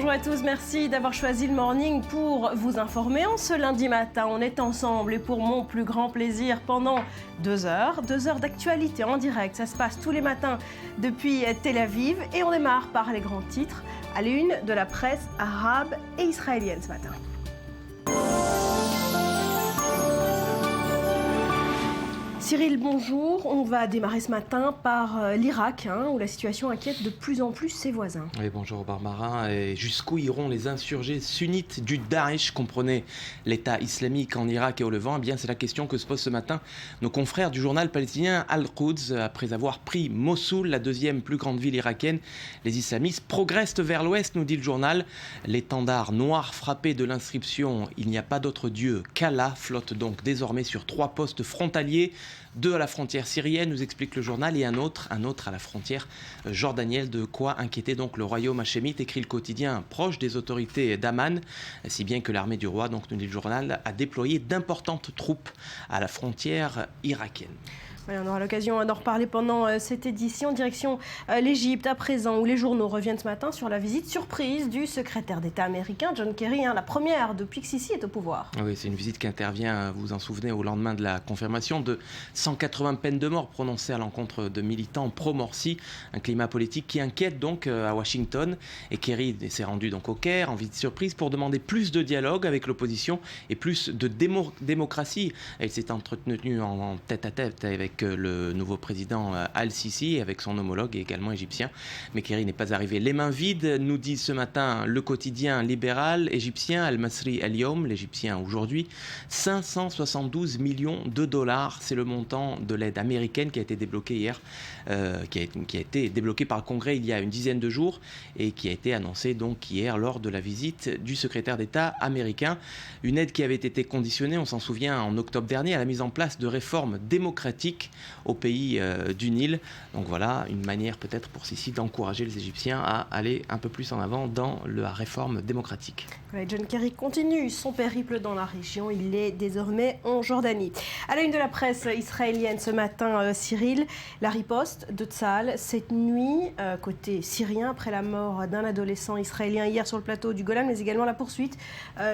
bonjour à tous, merci d'avoir choisi le Morning pour vous informer. En ce lundi matin, on est ensemble et pour mon plus grand plaisir pendant 2 heures d'actualité en direct. Ça se passe tous les matins depuis Tel Aviv et on démarre par les grands titres à l'une de la presse arabe et israélienne ce matin. Cyril, bonjour. On va démarrer ce matin par l'Irak, où la situation inquiète de plus en plus ses voisins. Oui, bonjour Barbara. Et jusqu'où iront les insurgés sunnites du Daesh, comprenez l'État islamique en Irak et au Levant? Eh bien, c'est la question que se posent ce matin nos confrères du journal palestinien Al-Quds. Après avoir pris Mossoul, la deuxième plus grande ville irakienne, les islamistes progressent vers l'ouest, nous dit le journal. L'étendard noir frappé de l'inscription « Il n'y a pas d'autre Dieu qu'Allah » flotte donc désormais sur 3 postes frontaliers. 2 à la frontière syrienne, nous explique le journal, et un autre à la frontière jordanienne. De quoi inquiéter donc le royaume hachémite, écrit le quotidien proche des autorités d'Amman, si bien que l'armée du roi, donc nous dit le journal, a déployé d'importantes troupes à la frontière irakienne. Voilà, on aura l'occasion d'en reparler pendant cette édition. Direction l'Égypte à présent, où les journaux reviennent ce matin sur la visite surprise du secrétaire d'État américain John Kerry, la première depuis que Sisi est au pouvoir. Oui, c'est une visite qui intervient, vous vous en souvenez, au lendemain de la confirmation de 180 peines de mort prononcées à l'encontre de militants pro-Morsi. Un climat politique qui inquiète donc à Washington. Et Kerry s'est rendu donc au Caire en visite surprise pour demander plus de dialogue avec l'opposition et plus de démocratie. Elle s'est entretenue en tête-à-tête avec le nouveau président Al-Sisi et avec son homologue également égyptien. Mais Kerry n'est pas arrivé les mains vides, nous dit ce matin le quotidien libéral égyptien Al-Masri El-Yom, l'égyptien aujourd'hui. 572 millions de dollars, c'est le montant de l'aide américaine qui a été débloquée hier, qui a été débloquée par le Congrès il y a une dizaine de jours et qui a été annoncée donc hier lors de la visite du secrétaire d'État américain. Une aide qui avait été conditionnée, on s'en souvient, en octobre dernier à la mise en place de réformes démocratiques au pays du Nil. Donc voilà, une manière peut-être pour Sisi d'encourager les Égyptiens à aller un peu plus en avant dans la réforme démocratique. Ouais, John Kerry continue son périple dans la région. Il est désormais en Jordanie. À la une de la presse israélienne ce matin, Cyril, la riposte de Tsahal cette nuit, côté syrien, après la mort d'un adolescent israélien hier sur le plateau du Golan, mais également la poursuite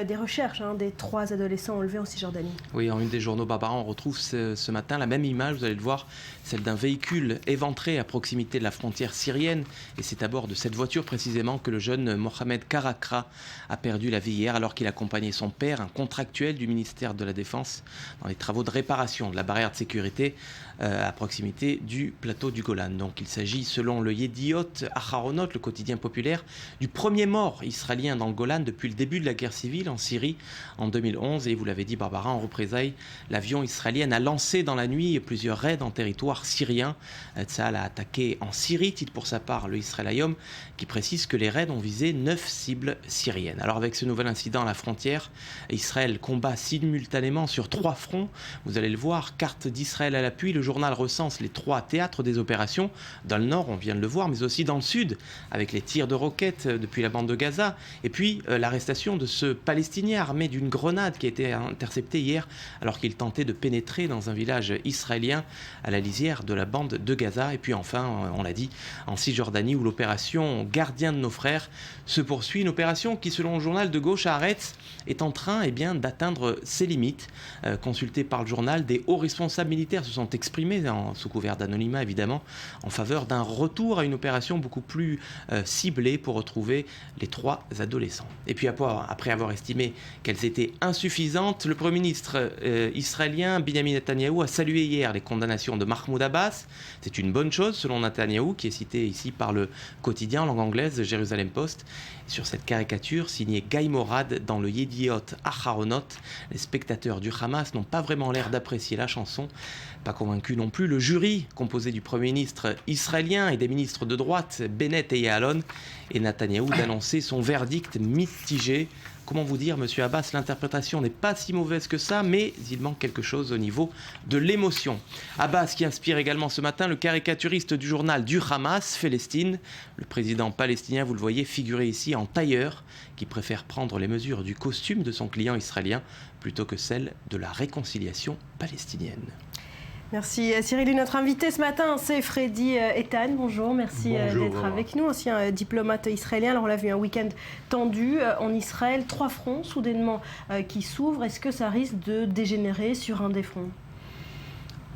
des recherches des 3 adolescents enlevés en Cisjordanie. Oui, en une des journaux Barbara, on retrouve ce matin la même image, vous allez le voir, celle d'un véhicule éventré à proximité de la frontière syrienne. Et c'est à bord de cette voiture précisément que le jeune Mohamed Karakra a perdu la vie hier alors qu'il accompagnait son père, un contractuel du ministère de la Défense, dans les travaux de réparation de la barrière de sécurité à proximité du plateau du Golan. Donc il s'agit, selon le Yediot Aharonot, le quotidien populaire, du premier mort israélien dans le Golan depuis le début de la guerre civile en Syrie en 2011. Et vous l'avez dit Barbara, en représailles, l'avion israélien a lancé dans la nuit plusieurs raids en territoire syrien. Tsahal a attaqué en Syrie, titre pour sa part le Israël Hayom, qui précise que les raids ont visé 9 cibles syriennes. Alors avec ce nouvel incident à la frontière, Israël combat simultanément sur 3 fronts. Vous allez le voir, carte d'Israël à l'appui, le journal recense les 3 théâtres des opérations. Dans le nord, on vient de le voir, mais aussi dans le sud, avec les tirs de roquettes depuis la bande de Gaza. Et puis l'arrestation de ce Palestinien armé d'une grenade qui a été interceptée hier alors qu'il tentait de pénétrer dans un village israélien à la lisière de la bande de Gaza. Et puis enfin, on l'a dit, en Cisjordanie, où l'opération Gardien de nos frères se poursuit. Une opération qui, selon le journal de gauche Haaretz, est en train d'atteindre ses limites. Consulté par le journal, des hauts responsables militaires se sont exprimés, sous couvert d'anonymat évidemment, en faveur d'un retour à une opération beaucoup plus ciblée pour retrouver les 3 adolescents. Et puis après avoir estimé qu'elles étaient insuffisantes, le Premier ministre israélien Benjamin Netanyahou a salué hier les condamnations de Mahmoud Abbas. C'est une bonne chose selon Netanyahou, qui est cité ici par le quotidien en langue anglaise Jérusalem Post. Sur cette caricature signée Guy Morad dans le Yediot Aharonot, les spectateurs du Hamas n'ont pas vraiment l'air d'apprécier la chanson. Pas convaincu non plus le jury, composé du Premier ministre israélien et des ministres de droite, Bennett et Ya'alon, et Netanyahou d'annoncer son verdict mitigé. Comment vous dire, monsieur Abbas, l'interprétation n'est pas si mauvaise que ça, mais il manque quelque chose au niveau de l'émotion. Abbas qui inspire également ce matin le caricaturiste du journal du Hamas, Félestine. Le président palestinien, vous le voyez, figuré ici en tailleur, qui préfère prendre les mesures du costume de son client israélien plutôt que celles de la réconciliation palestinienne. Merci Cyril. Et notre invité ce matin, c'est Freddy Eitan. Bonjour, merci d'être avec nous, ancien diplomate israélien. Alors on l'a vu, un week-end tendu en Israël, 3 fronts soudainement qui s'ouvrent. Est-ce que ça risque de dégénérer sur un des fronts ?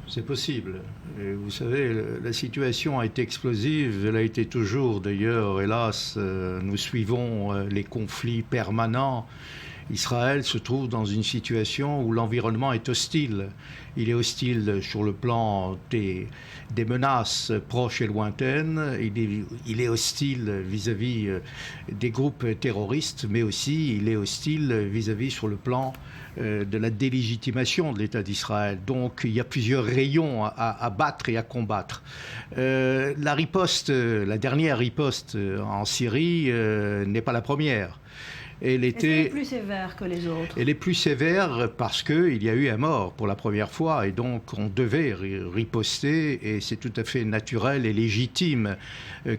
C'est possible. Et vous savez, la situation a été explosive. Elle a été toujours, d'ailleurs, hélas, nous suivons les conflits permanents. Israël se trouve dans une situation où l'environnement est hostile. Il est hostile sur le plan des menaces proches et lointaines. Il est hostile vis-à-vis des groupes terroristes, mais aussi il est hostile vis-à-vis sur le plan de la délégitimation de l'État d'Israël. Donc il y a plusieurs rayons à battre et à combattre. La riposte, la dernière riposte en Syrie n'est pas la première. Elle est plus sévère que les autres. Elle est plus sévère parce qu'il y a eu un mort pour la première fois et donc on devait riposter et c'est tout à fait naturel et légitime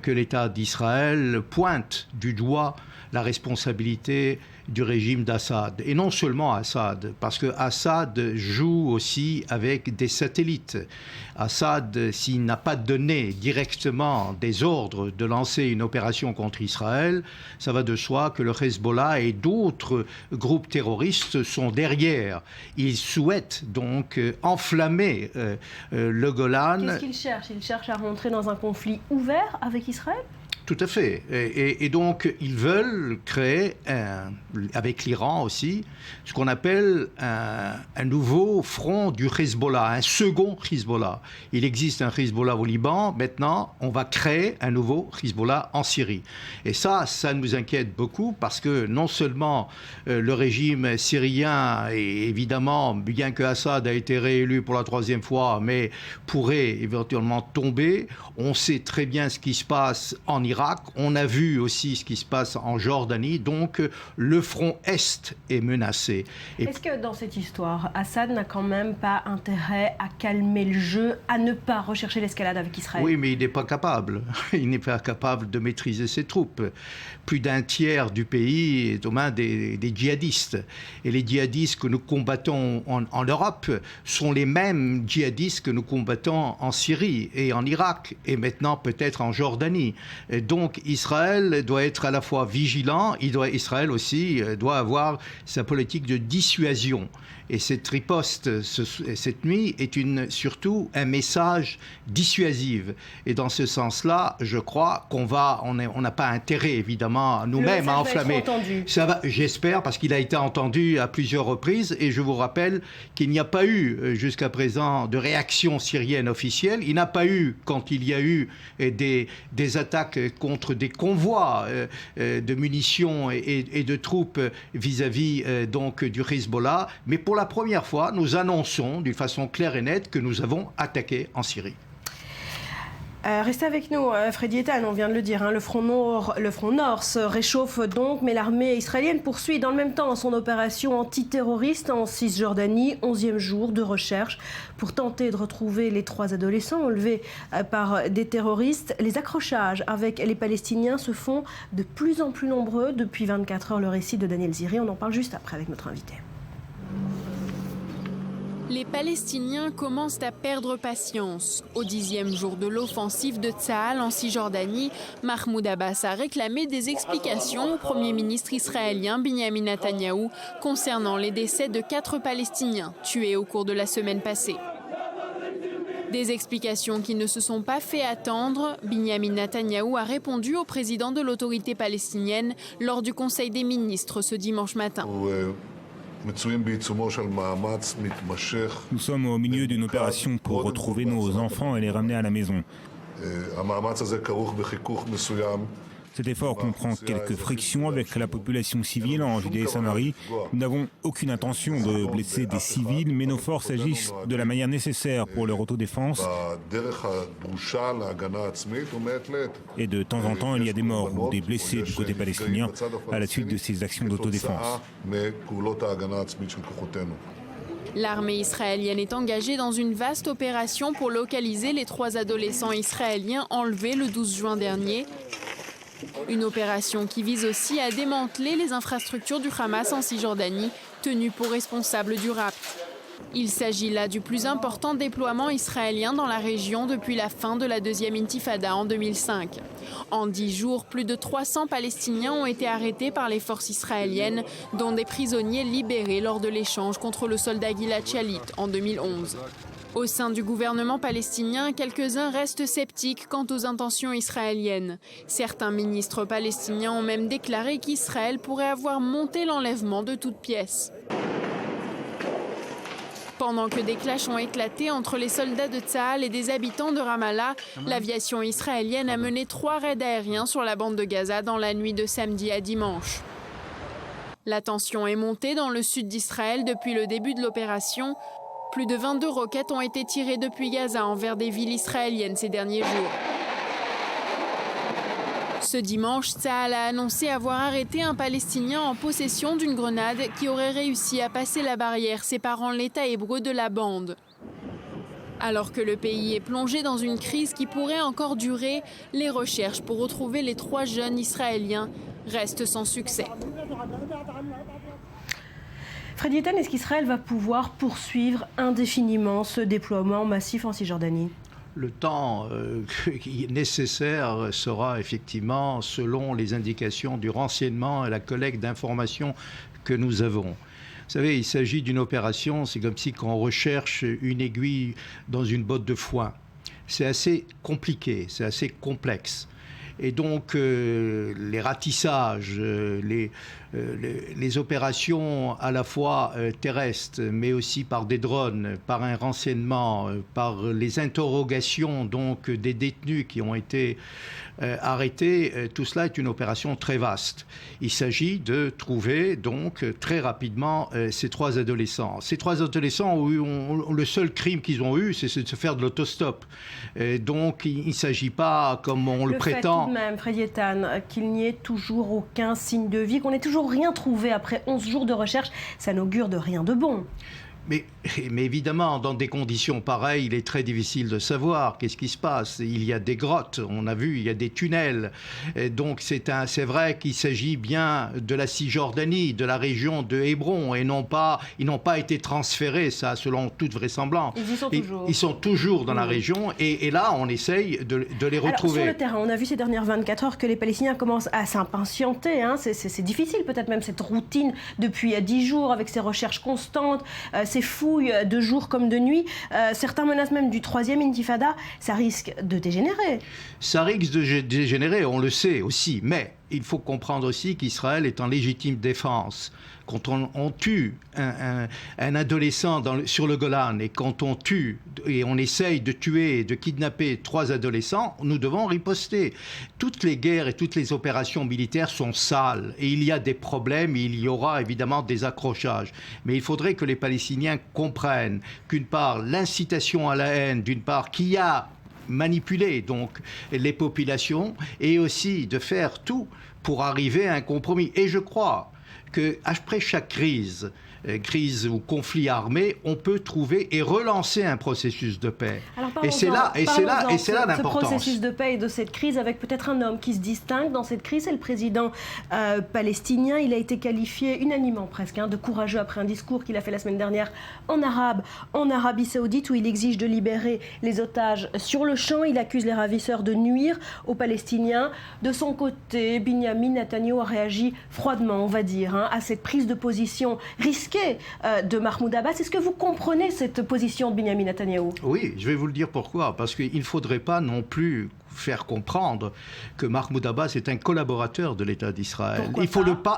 que l'État d'Israël pointe du doigt la responsabilité du régime d'Assad. Et non seulement Assad, parce que Assad joue aussi avec des satellites. Assad, s'il n'a pas donné directement des ordres de lancer une opération contre Israël, ça va de soi que le Hezbollah et d'autres groupes terroristes sont derrière. Ils souhaitent donc enflammer le Golan. Qu'est-ce qu'ils cherchent ? Ils cherchent à rentrer dans un conflit ouvert avec Israël ? Tout à fait. Et donc, ils veulent créer, avec l'Iran aussi, ce qu'on appelle un nouveau front du Hezbollah, un second Hezbollah. Il existe un Hezbollah au Liban. Maintenant, on va créer un nouveau Hezbollah en Syrie. Et ça nous inquiète beaucoup parce que non seulement le régime syrien, est évidemment, bien que Assad a été réélu pour la 3e fois, mais pourrait éventuellement tomber. On sait très bien ce qui se passe en Irak. On a vu aussi ce qui se passe en Jordanie, donc le front Est est menacé. Est-ce que dans cette histoire, Assad n'a quand même pas intérêt à calmer le jeu, à ne pas rechercher l'escalade avec Israël ? Oui, mais il n'est pas capable. Il n'est pas capable de maîtriser ses troupes. Plus d'un tiers du pays est aux mains des djihadistes. Et les djihadistes que nous combattons en Europe sont les mêmes djihadistes que nous combattons en Syrie et en Irak et maintenant peut-être en Jordanie. Et donc Israël doit être à la fois vigilant, Israël aussi doit avoir sa politique de dissuasion. Et cette riposte cette nuit est surtout un message dissuasif. Et dans ce sens-là, je crois qu'on n'a pas intérêt évidemment nous-mêmes à enflammer. Ça va, j'espère, parce qu'il a été entendu à plusieurs reprises. Et je vous rappelle qu'il n'y a pas eu jusqu'à présent de réaction syrienne officielle. Il n'a pas eu, quand il y a eu des attaques contre des convois de munitions et de troupes vis-à-vis donc du Hezbollah. Mais pour la première fois, nous annonçons d'une façon claire et nette que nous avons attaqué en Syrie. Restez avec nous, Freddy Eitan, on vient de le dire, le front nord se réchauffe donc, mais l'armée israélienne poursuit dans le même temps son opération antiterroriste en Cisjordanie, 11e jour de recherche pour tenter de retrouver les 3 adolescents enlevés par des terroristes. Les accrochages avec les Palestiniens se font de plus en plus nombreux depuis 24 heures, le récit de Daniel Ziri, on en parle juste après avec notre invité. Les Palestiniens commencent à perdre patience. Au 10e jour de l'offensive de Tsahal en Cisjordanie, Mahmoud Abbas a réclamé des explications au Premier ministre israélien Binyamin Netanyahou concernant les décès de 4 Palestiniens tués au cours de la semaine passée. Des explications qui ne se sont pas fait attendre. Binyamin Netanyahou a répondu au président de l'autorité palestinienne lors du Conseil des ministres ce dimanche matin. Nous sommes au milieu d'une opération pour retrouver nos enfants et les ramener à la maison. Cet effort comprend quelques frictions avec la population civile en Judée et Samarie. Nous n'avons aucune intention de blesser des civils, mais nos forces agissent de la manière nécessaire pour leur autodéfense. Et de temps en temps, il y a des morts ou des blessés du côté palestinien à la suite de ces actions d'autodéfense. L'armée israélienne est engagée dans une vaste opération pour localiser les 3 adolescents israéliens enlevés le 12 juin dernier. Une opération qui vise aussi à démanteler les infrastructures du Hamas en Cisjordanie, tenues pour responsables du rapt. Il s'agit là du plus important déploiement israélien dans la région depuis la fin de la deuxième intifada en 2005. En 10 jours, plus de 300 Palestiniens ont été arrêtés par les forces israéliennes, dont des prisonniers libérés lors de l'échange contre le soldat Gilad Shalit en 2011. Au sein du gouvernement palestinien, quelques-uns restent sceptiques quant aux intentions israéliennes. Certains ministres palestiniens ont même déclaré qu'Israël pourrait avoir monté l'enlèvement de toutes pièces. Pendant que des clashs ont éclaté entre les soldats de Tsahal et des habitants de Ramallah, l'aviation israélienne a mené 3 raids aériens sur la bande de Gaza dans la nuit de samedi à dimanche. La tension est montée dans le sud d'Israël depuis le début de l'opération. Plus de 22 roquettes ont été tirées depuis Gaza envers des villes israéliennes ces derniers jours. Ce dimanche, Tsahal a annoncé avoir arrêté un Palestinien en possession d'une grenade qui aurait réussi à passer la barrière séparant l'État hébreu de la bande. Alors que le pays est plongé dans une crise qui pourrait encore durer, les recherches pour retrouver les 3 jeunes Israéliens restent sans succès. Freddy Eitan, est-ce qu'Israël va pouvoir poursuivre indéfiniment ce déploiement massif en Cisjordanie ? Le temps nécessaire sera effectivement selon les indications du renseignement et la collecte d'informations que nous avons. Vous savez, il s'agit d'une opération, c'est comme si on recherche une aiguille dans une botte de foin. C'est assez compliqué, c'est assez complexe. Et donc, les ratissages, les opérations à la fois terrestres, mais aussi par des drones, par un renseignement, par les interrogations donc, des détenus qui ont été arrêtés, tout cela est une opération très vaste. Il s'agit de trouver donc très rapidement ces 3 adolescents. Ces 3 adolescents, le seul crime qu'ils ont eu, c'est de se faire de l'autostop. Donc, il ne s'agit pas, comme on le prétend... Tout de même, Freddy Eitan, qu'il n'y ait toujours aucun signe de vie, qu'on n'ait toujours rien trouvé après 11 jours de recherche, ça n'augure de rien de bon. Mais évidemment, dans des conditions pareilles, il est très difficile de savoir qu'est-ce qui se passe. Il y a des grottes, on a vu, il y a des tunnels. Et donc c'est vrai qu'il s'agit bien de la Cisjordanie, de la région de Hébron, et ils n'ont pas été transférés, ça, selon toute vraisemblance. Ils y sont toujours. Ils sont toujours dans la région, et là, on essaye de les retrouver. Alors, sur le terrain, on a vu ces dernières 24 heures que les Palestiniens commencent à s'impatienter. Hein. C'est difficile, peut-être même cette routine depuis 10 jours, avec ces recherches constantes, ces fouilles de jour comme de nuit. Certains menacent même du 3e intifada. Ça risque de dégénérer. Ça risque de dégénérer, on le sait aussi. Mais il faut comprendre aussi qu'Israël est en légitime défense. Quand on tue un adolescent sur le Golan, et quand on tue et on essaye de tuer, de kidnapper 3 adolescents, nous devons riposter. Toutes les guerres et toutes les opérations militaires sont sales, et il y a des problèmes, et il y aura évidemment des accrochages. Mais il faudrait que les Palestiniens comprennent qu'une part, l'incitation à la haine, d'une part, qui a manipulé donc les populations, et aussi de faire tout pour arriver à un compromis. Et je crois qu'après chaque crise ou conflit armé, on peut trouver et relancer un processus de paix. Et c'est là l'importance. Ce processus de paix et de cette crise, avec peut-être un homme qui se distingue dans cette crise, c'est le président palestinien. Il a été qualifié unanimement presque de courageux après un discours qu'il a fait la semaine dernière en Arabie Saoudite, où il exige de libérer les otages sur le champ. Il accuse les ravisseurs de nuire aux Palestiniens. De son côté, Binyamin Netanyahou a réagi froidement, on va dire, à cette prise de position risquée de Mahmoud Abbas. Est-ce que vous comprenez cette position de Binyamin Netanyahou ? Oui, je vais vous le dire pourquoi. Parce qu'il ne faudrait pas non plus faire comprendre que Mahmoud Abbas est un collaborateur de l'État d'Israël.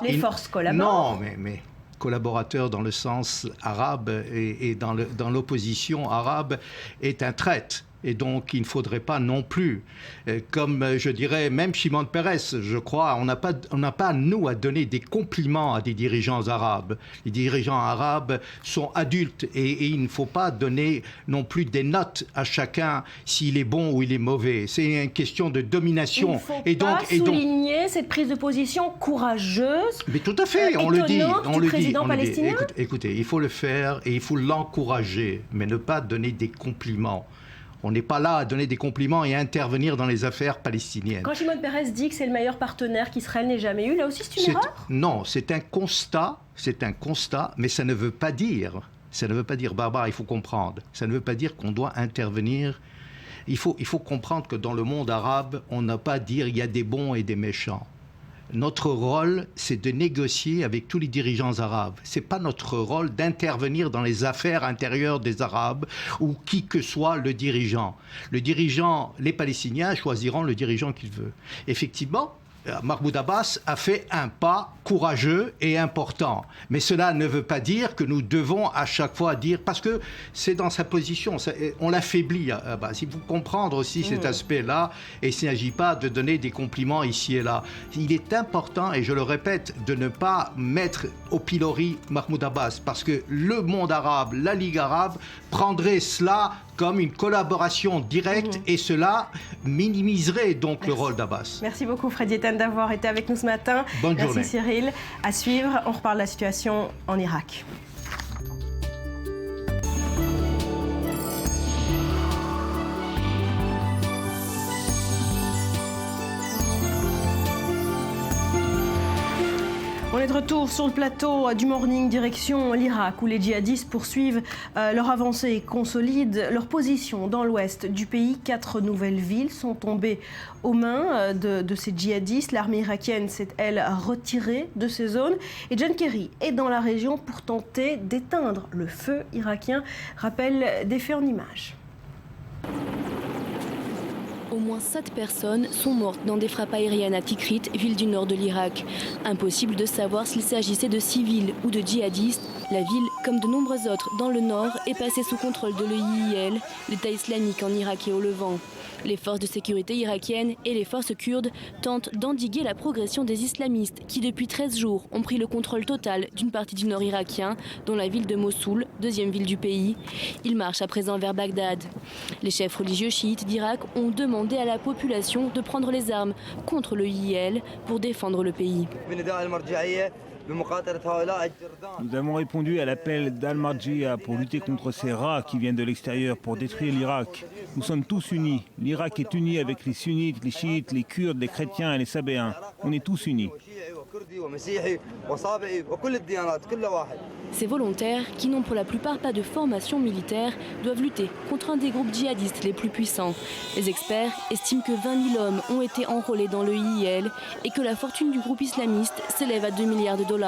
Les forces collaborent. Non, mais collaborateur dans le sens arabe et dans l'opposition arabe est un traître. Et donc, il ne faudrait pas non plus, comme je dirais, même Shimon Peres, je crois, on n'a pas, nous, à donner des compliments à des dirigeants arabes. Les dirigeants arabes sont adultes et il ne faut pas donner non plus des notes à chacun s'il est bon ou il est mauvais. C'est une question de domination. Il ne faut pas souligner cette prise de position courageuse. Mais tout à fait, on le dit. Palestinien. Écoutez, il faut le faire et il faut l'encourager, mais ne pas donner des compliments. On n'est pas là à donner des compliments et à intervenir dans les affaires palestiniennes. Quand Shimon Peres dit que c'est le meilleur partenaire qu'Israël n'ait jamais eu, là aussi c'est une erreur ? Non, c'est un constat, mais ça ne veut pas dire Ça ne veut pas dire barbare, il faut comprendre. Ça ne veut pas dire qu'on doit intervenir. Il faut comprendre que dans le monde arabe, on n'a pas à dire il y a des bons et des méchants. Notre rôle, c'est de négocier avec tous les dirigeants arabes. Ce n'est pas notre rôle d'intervenir dans les affaires intérieures des Arabes ou qui que soit le dirigeant. Le dirigeant, les Palestiniens choisiront le dirigeant qu'ils veulent. Effectivement, Mahmoud Abbas a fait un pas courageux et important. Mais cela ne veut pas dire que nous devons à chaque fois dire, parce que c'est dans sa position, on l'affaiblit. Abbas. Il faut comprendre aussi cet aspect-là, et il ne s'agit pas de donner des compliments ici et là. Il est important, et je le répète, de ne pas mettre au pilori Mahmoud Abbas, parce que le monde arabe, la Ligue arabe, prendrait cela comme une collaboration directe, et cela minimiserait donc le rôle d'Abbas. Merci beaucoup Fred Yetan d'avoir été avec nous ce matin. Bonne journée. Merci Cyril. À suivre, on reparle de la situation en Irak. On est de retour sur le plateau du Morning, direction l'Irak, où les djihadistes poursuivent leur avancée et consolident leur position dans l'ouest du pays. 4 nouvelles villes sont tombées aux mains de ces djihadistes. L'armée irakienne s'est, elle, retirée de ces zones. Et John Kerry est dans la région pour tenter d'éteindre le feu irakien. Rappel des faits en images. Au moins 7 personnes sont mortes dans des frappes aériennes à Tikrit, ville du nord de l'Irak. Impossible de savoir s'il s'agissait de civils ou de djihadistes. La ville, comme de nombreuses autres dans le nord, est passée sous contrôle de l'EIIL, l'État islamique en Irak et au Levant. Les forces de sécurité irakiennes et les forces kurdes tentent d'endiguer la progression des islamistes qui, depuis 13 jours, ont pris le contrôle total d'une partie du nord irakien, dont la ville de Mossoul, deuxième ville du pays. Ils marchent à présent vers Bagdad. Les chefs religieux chiites d'Irak ont demandé à la population de prendre les armes contre l'EIIL pour défendre le pays. Nous avons répondu à l'appel d'Al-Marjia pour lutter contre ces rats qui viennent de l'extérieur pour détruire l'Irak. Nous sommes tous unis. L'Irak est uni avec les sunnites, les chiites, les kurdes, les chrétiens et les sabéens. On est tous unis. Ces volontaires, qui n'ont pour la plupart pas de formation militaire, doivent lutter contre un des groupes djihadistes les plus puissants. Les experts estiment que 20 000 hommes ont été enrôlés dans le IIL et que la fortune du groupe islamiste s'élève à 2 milliards de dollars.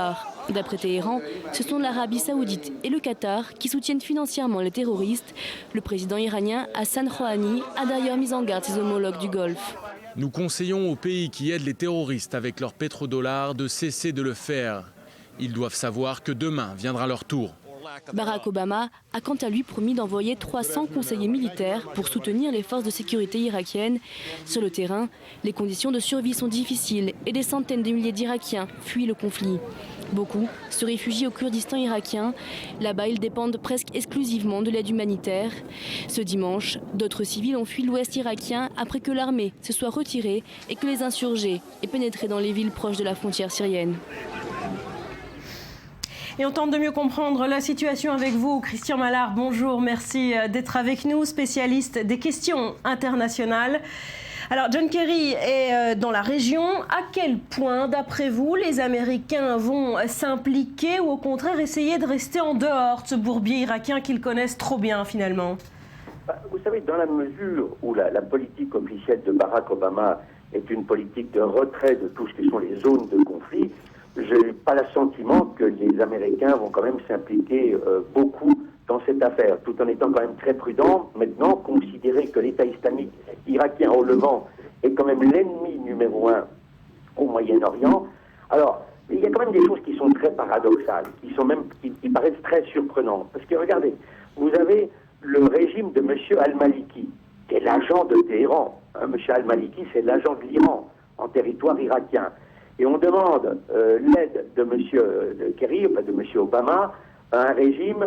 D'après Téhéran, ce sont l'Arabie saoudite et le Qatar qui soutiennent financièrement les terroristes. Le président iranien Hassan Rouhani a d'ailleurs mis en garde ses homologues du Golfe. Nous conseillons aux pays qui aident les terroristes avec leurs pétrodollars de cesser de le faire. Ils doivent savoir que demain viendra leur tour. Barack Obama a quant à lui promis d'envoyer 300 conseillers militaires pour soutenir les forces de sécurité irakiennes. Sur le terrain, les conditions de survie sont difficiles et des centaines de milliers d'Irakiens fuient le conflit. Beaucoup se réfugient au Kurdistan irakien. Là-bas, ils dépendent presque exclusivement de l'aide humanitaire. Ce dimanche, d'autres civils ont fui l'ouest irakien après que l'armée se soit retirée et que les insurgés aient pénétré dans les villes proches de la frontière syrienne. Et on tente de mieux comprendre la situation avec vous. Christian Mallard, bonjour, merci d'être avec nous, spécialiste des questions internationales. Alors, John Kerry est dans la région. À quel point, d'après vous, les Américains vont s'impliquer ou au contraire essayer de rester en dehors de ce bourbier irakien qu'ils connaissent trop bien finalement? Vous savez, dans la mesure où la politique officielle de Barack Obama est une politique de retrait de tout ce qui sont les zones de conflit, je n'ai pas le sentiment que les Américains vont quand même s'impliquer beaucoup dans cette affaire, tout en étant quand même très prudents. Maintenant, considérer que l'État islamique irakien au Levant est quand même l'ennemi numéro 1 au Moyen-Orient, alors il y a quand même des choses qui sont très paradoxales, qui paraissent très surprenantes. Parce que regardez, vous avez le régime de M. Al-Maliki, qui est l'agent de Téhéran. M. Al-Maliki, c'est l'agent de l'Iran en territoire irakien. Et on demande l'aide de M. Kerry, enfin de M. Obama, à un régime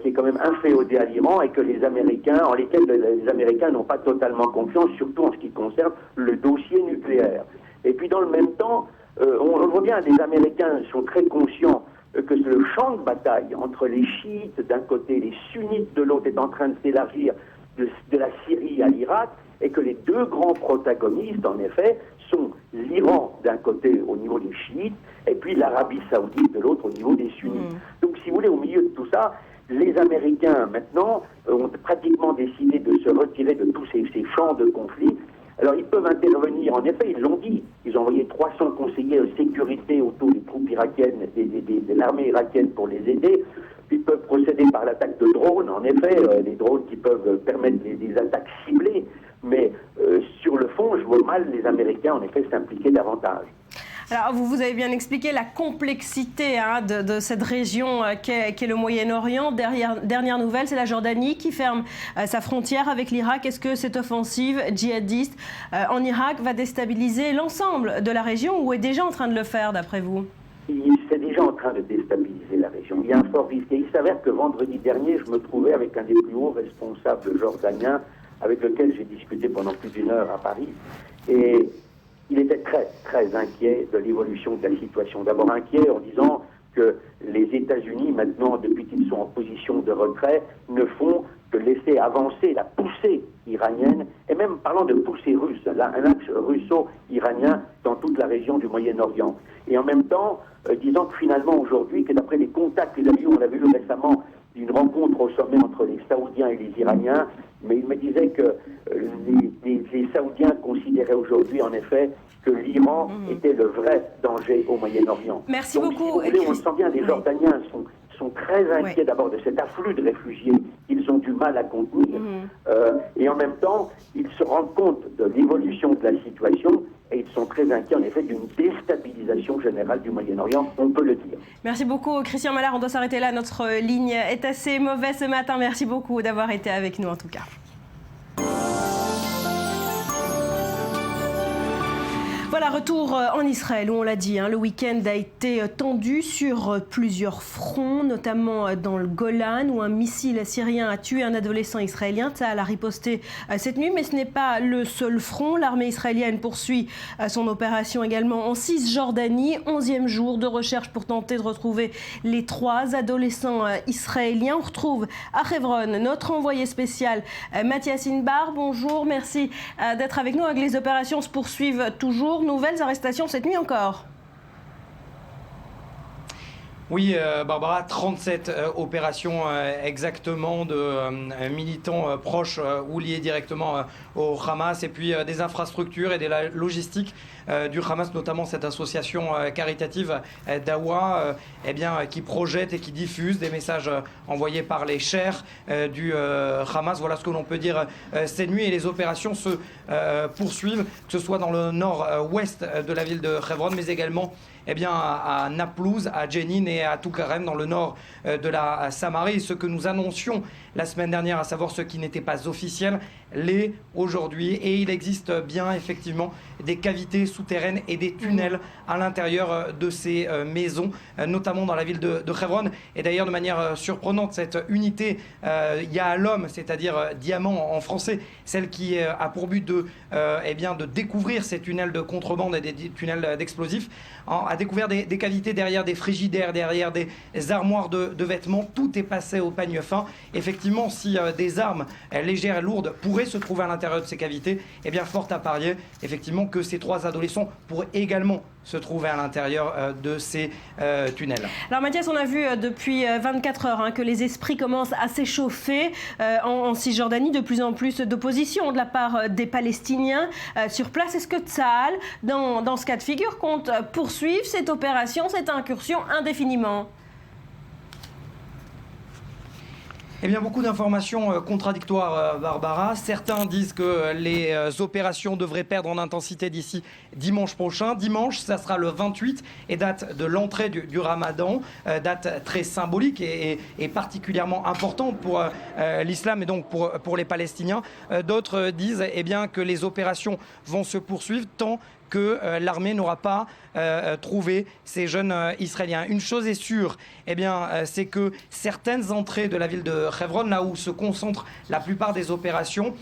qui est quand même inféodé à l'Iran et que en lesquels les Américains n'ont pas totalement confiance, surtout en ce qui concerne le dossier nucléaire. Et puis dans le même temps, on voit bien, les Américains sont très conscients que le champ de bataille entre les chiites d'un côté et les sunnites de l'autre est en train de s'élargir de la Syrie à l'Irak, et que les deux grands protagonistes, en effet, sont l'Iran d'un côté au niveau des chiites, et puis l'Arabie saoudite de l'autre au niveau des sunnites. Donc si vous voulez, au milieu de tout ça, Les Américains, maintenant, ont pratiquement décidé de se retirer de tous ces champs de conflit. Alors, ils peuvent intervenir, en effet, ils l'ont dit. Ils ont envoyé 300 conseillers de sécurité autour des troupes irakiennes, de l'armée irakienne pour les aider. Ils peuvent procéder par l'attaque de drones, en effet, des drones qui peuvent permettre des attaques ciblées. Mais sur le fond, je vois mal les Américains, en effet, s'impliquer davantage. Alors, vous avez bien expliqué la complexité de cette région qu'est le Moyen-Orient. Dernière nouvelle, c'est la Jordanie qui ferme sa frontière avec l'Irak. Est-ce que cette offensive djihadiste en Irak va déstabiliser l'ensemble de la région ou est déjà en train de le faire, d'après vous? C'est déjà en train de déstabiliser la région. Il y a un fort risque. Et il s'avère que vendredi dernier, je me trouvais avec un des plus hauts responsables jordaniens avec lequel j'ai discuté pendant plus d'1 heure à Paris. Et il était très, très inquiet de l'évolution de la situation. D'abord inquiet en disant que les États-Unis, maintenant, depuis qu'ils sont en position de retrait, ne font que laisser avancer la poussée iranienne, et même parlant de poussée russe, là, un axe russo-iranien dans toute la région du Moyen-Orient. Et en même temps, disant que finalement, aujourd'hui, que d'après les contacts qu'ils avaient eu, on l'a vu récemment, d'une rencontre au sommet entre les Saoudiens et les Iraniens, mais il me disait que les Saoudiens considéraient aujourd'hui, en effet, que l'Iran était le vrai danger au Moyen-Orient. Merci donc, beaucoup. Si vous voulez, on le sent bien, les Jordaniens sont très inquiets d'abord de cet afflux de réfugiés qu'ils ont du mal à contenir. Et en même temps, ils se rendent compte de l'évolution de la situation et ils sont très inquiets en effet d'une déstabilisation générale du Moyen-Orient, on peut le dire. Merci beaucoup Christian Mallard, on doit s'arrêter là, notre ligne est assez mauvaise ce matin. Merci beaucoup d'avoir été avec nous en tout cas. Voilà, retour en Israël où on l'a dit, le week-end a été tendu sur plusieurs fronts, notamment dans le Golan où un missile syrien a tué un adolescent israélien. Tsahal a riposté cette nuit, mais ce n'est pas le seul front. L'armée israélienne poursuit son opération également en Cisjordanie. 11e jour de recherche pour tenter de retrouver les 3 adolescents israéliens. On retrouve à Hebron notre envoyé spécial Mathias Inbar. Bonjour, merci d'être avec nous. Les opérations se poursuivent toujours. Nouvelles arrestations cette nuit encore. Oui, Barbara, 37 opérations exactement de militants proches ou liés directement au Hamas, et puis des infrastructures et de la logistique du Hamas, notamment cette association caritative Dawa, qui projette et qui diffuse des messages envoyés par les chers du Hamas. Voilà ce que l'on peut dire cette nuit, et les opérations se poursuivent, que ce soit dans le nord-ouest de la ville de Hebron, mais également à Naplouse, à Jenin et à Toukarem dans le nord de la Samarie. Ce que nous annoncions la semaine dernière, à savoir ce qui n'était pas officiel, l'est aujourd'hui, et il existe bien effectivement des cavités souterraines et des tunnels à l'intérieur de ces maisons, notamment dans la ville de Hebron. Et d'ailleurs, de manière surprenante, cette unité Yahalom, c'est-à-dire diamant en français, celle qui a pour but de découvrir ces tunnels de contrebande et des tunnels d'explosifs, a découvert des cavités derrière des frigidaires, derrière des armoires de vêtements. Tout est passé au peigne fin. Effectivement, si des armes légères et lourdes pourraient se trouver à l'intérieur de ces cavités, fort à parier effectivement que ces 3 adolescents pourraient également se trouver à l'intérieur de ces tunnels. Alors Mathias, on a vu depuis 24 heures que les esprits commencent à s'échauffer en Cisjordanie, de plus en plus d'opposition de la part des Palestiniens sur place. Est-ce que Tsahal, dans ce cas de figure, compte poursuivre cette opération, cette incursion indéfiniment ? Beaucoup d'informations contradictoires, Barbara. Certains disent que les opérations devraient perdre en intensité d'ici dimanche prochain. Dimanche, ça sera le 28 et date de l'entrée du Ramadan, date très symbolique et particulièrement importante pour l'islam et donc pour les Palestiniens. D'autres disent que les opérations vont se poursuivre tant que l'armée n'aura pas trouvé ces jeunes Israéliens. Une chose est sûre, c'est que certaines entrées de la ville de Hebron, là où se concentrent la plupart des opérations,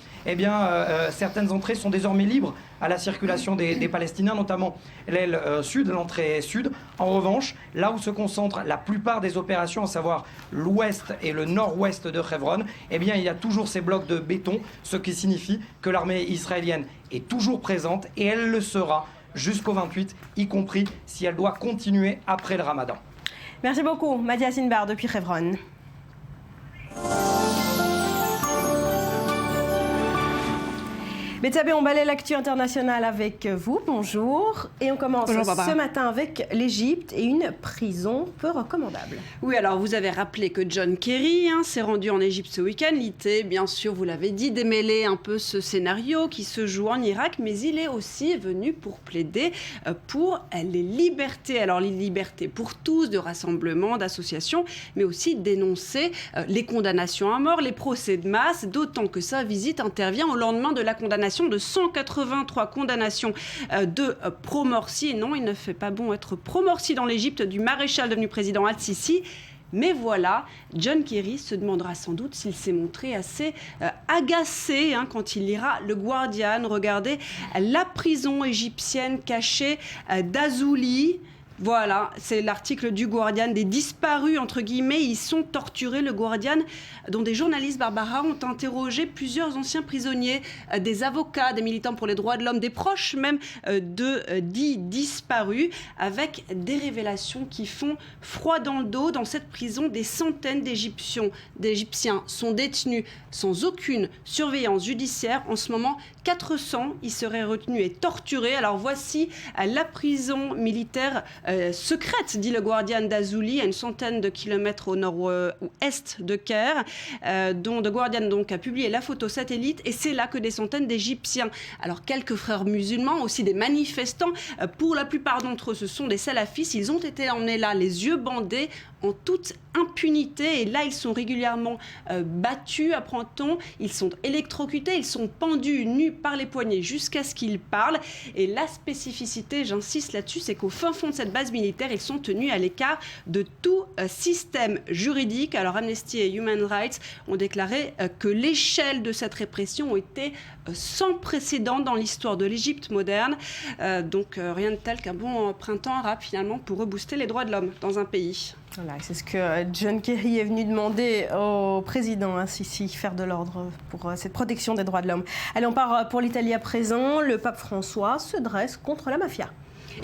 certaines entrées sont désormais libres à la circulation des Palestiniens, notamment l'aile sud, l'entrée sud. En revanche, là où se concentrent la plupart des opérations, à savoir l'ouest et le nord-ouest de Hebron, il y a toujours ces blocs de béton, ce qui signifie que l'armée israélienne est toujours présente, et elle le sera jusqu'au 28, y compris si elle doit continuer après le Ramadan. Merci beaucoup, Mathias Inbar depuis Hebron. Betsabé, on balaie l'actu internationale avec vous. Bonjour. Et on commence ce matin avec l'Égypte et une prison peu recommandable. Oui, alors vous avez rappelé que John Kerry s'est rendu en Égypte ce week-end. L'idée, bien sûr, vous l'avez dit, démêler un peu ce scénario qui se joue en Irak, mais il est aussi venu pour plaider pour les libertés. Alors les libertés pour tous, de rassemblement, d'associations, mais aussi dénoncer les condamnations à mort, les procès de masse, d'autant que sa visite intervient au lendemain de la condamnation de 183 condamnations de pro-Morsi. Et non, il ne fait pas bon être pro-Morsi dans l'Égypte du maréchal devenu président Al-Sisi. Mais voilà, John Kerry se demandera sans doute s'il s'est montré assez agacé quand il lira le Guardian. Regardez la prison égyptienne cachée d'Azouli. Voilà, c'est l'article du Guardian, des disparus, entre guillemets, ils sont torturés. Le Guardian, dont des journalistes, Barbara, ont interrogé plusieurs anciens prisonniers, des avocats, des militants pour les droits de l'homme, des proches même de dits disparus, avec des révélations qui font froid dans le dos. Dans cette prison, des centaines d'Égyptiens sont détenus sans aucune surveillance judiciaire. En ce moment, 400 y seraient retenus et torturés. Alors voici la prison militaire secrète, dit le Guardian d'Azouli, à une centaine de kilomètres au nord-ouest de Caire, dont The Guardian donc a publié la photo satellite, et c'est là que des centaines d'Égyptiens, alors quelques frères musulmans, aussi des manifestants, pour la plupart d'entre eux ce sont des salafistes, ils ont été emmenés là les yeux bandés, en toute impunité, et là ils sont régulièrement battus, apprend-on, ils sont électrocutés, ils sont pendus nus par les poignets jusqu'à ce qu'ils parlent. Et la spécificité, j'insiste là-dessus, c'est qu'au fin fond de cette base militaire, ils sont tenus à l'écart de tout système juridique. Alors Amnesty et Human Rights ont déclaré que l'échelle de cette répression a été sans précédent dans l'histoire de l'Égypte moderne. Donc rien de tel qu'un bon printemps arabe finalement pour rebooster les droits de l'homme dans un pays. Voilà, c'est ce que John Kerry est venu demander au président Sisi, faire de l'ordre pour cette protection des droits de l'homme. Allez, on part pour l'Italie à présent. Le pape François se dresse contre la mafia.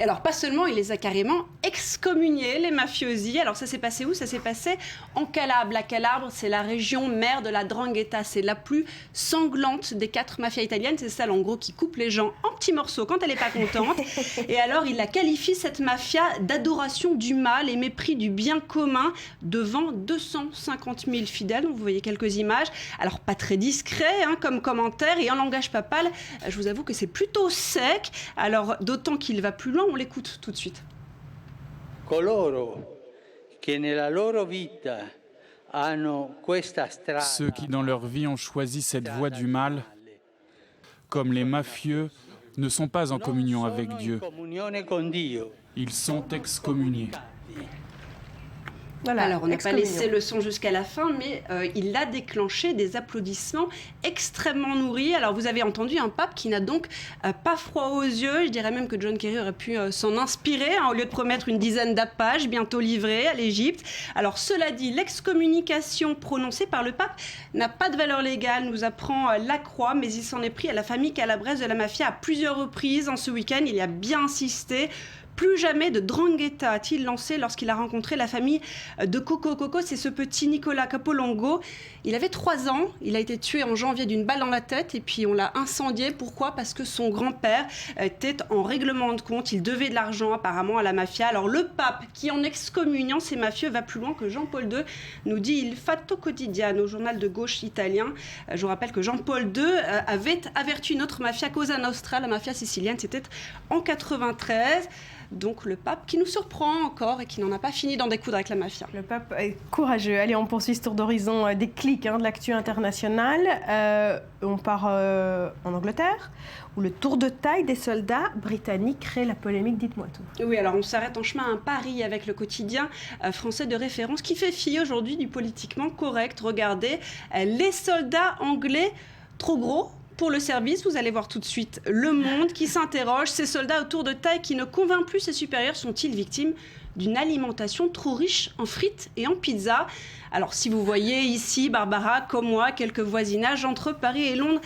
Et alors, pas seulement, il les a carrément excommuniés, les mafiosi. Alors, ça s'est passé où ? Ça s'est passé en Calabre. La Calabre, c'est la région mère de la 'ndrangheta. C'est la plus sanglante des 4 mafias italiennes. C'est celle, en gros, qui coupe les gens en petits morceaux quand elle n'est pas contente. Et alors, il la qualifie, cette mafia, d'adoration du mal et mépris du bien commun devant 250 000 fidèles. Donc, vous voyez quelques images. Alors, pas très discret comme commentaire. Et en langage papal, je vous avoue que c'est plutôt sec. Alors, d'autant qu'il va plus loin. On l'écoute tout de suite. Ceux qui dans leur vie ont choisi cette voie du mal, comme les mafieux, ne sont pas en communion avec Dieu. Ils sont excommuniés. Voilà, alors, on n'a pas laissé le son jusqu'à la fin, mais il a déclenché des applaudissements extrêmement nourris. Alors, vous avez entendu un pape qui n'a donc pas froid aux yeux. Je dirais même que John Kerry aurait pu s'en inspirer, au lieu de promettre une dizaine d'appages bientôt livrées à l'Égypte. Alors, cela dit, l'excommunication prononcée par le pape n'a pas de valeur légale, nous apprend La Croix, mais il s'en est pris à la famille calabraise de la mafia à plusieurs reprises. En ce week-end, il y a bien insisté. Plus jamais de 'ndrangheta a-t-il lancé lorsqu'il a rencontré la famille de Coco. Coco, c'est ce petit Nicolas Capolongo. Il avait 3 ans, il a été tué en janvier d'une balle dans la tête et puis on l'a incendié. Pourquoi ? Parce que son grand-père était en règlement de compte, il devait de l'argent apparemment à la mafia. Alors le pape, qui en excommuniant ces mafieux va plus loin que Jean-Paul II, nous dit Il Fatto Quotidiano, au journal de gauche italien. Je vous rappelle que Jean-Paul II avait averti une autre mafia, Cosa Nostra, la mafia sicilienne, c'était en 93. Donc le pape qui nous surprend encore et qui n'en a pas fini d'en découdre avec la mafia. Le pape est courageux. Allez, on poursuit ce tour d'horizon des clics de l'actu internationale. On part en Angleterre, où le tour de taille des soldats britanniques crée la polémique. Dites-moi tout. Oui, alors on s'arrête en chemin à Paris avec le quotidien français de référence qui fait fi aujourd'hui du politiquement correct. Regardez, les soldats anglais trop gros pour le service. Vous allez voir tout de suite Le Monde qui s'interroge. Ces soldats au tour de taille qui ne convainquent plus ses supérieurs sont-ils victimes d'une alimentation trop riche en frites et en pizza ? Alors si vous voyez ici, Barbara, comme moi, quelques voisinages entre Paris et Londres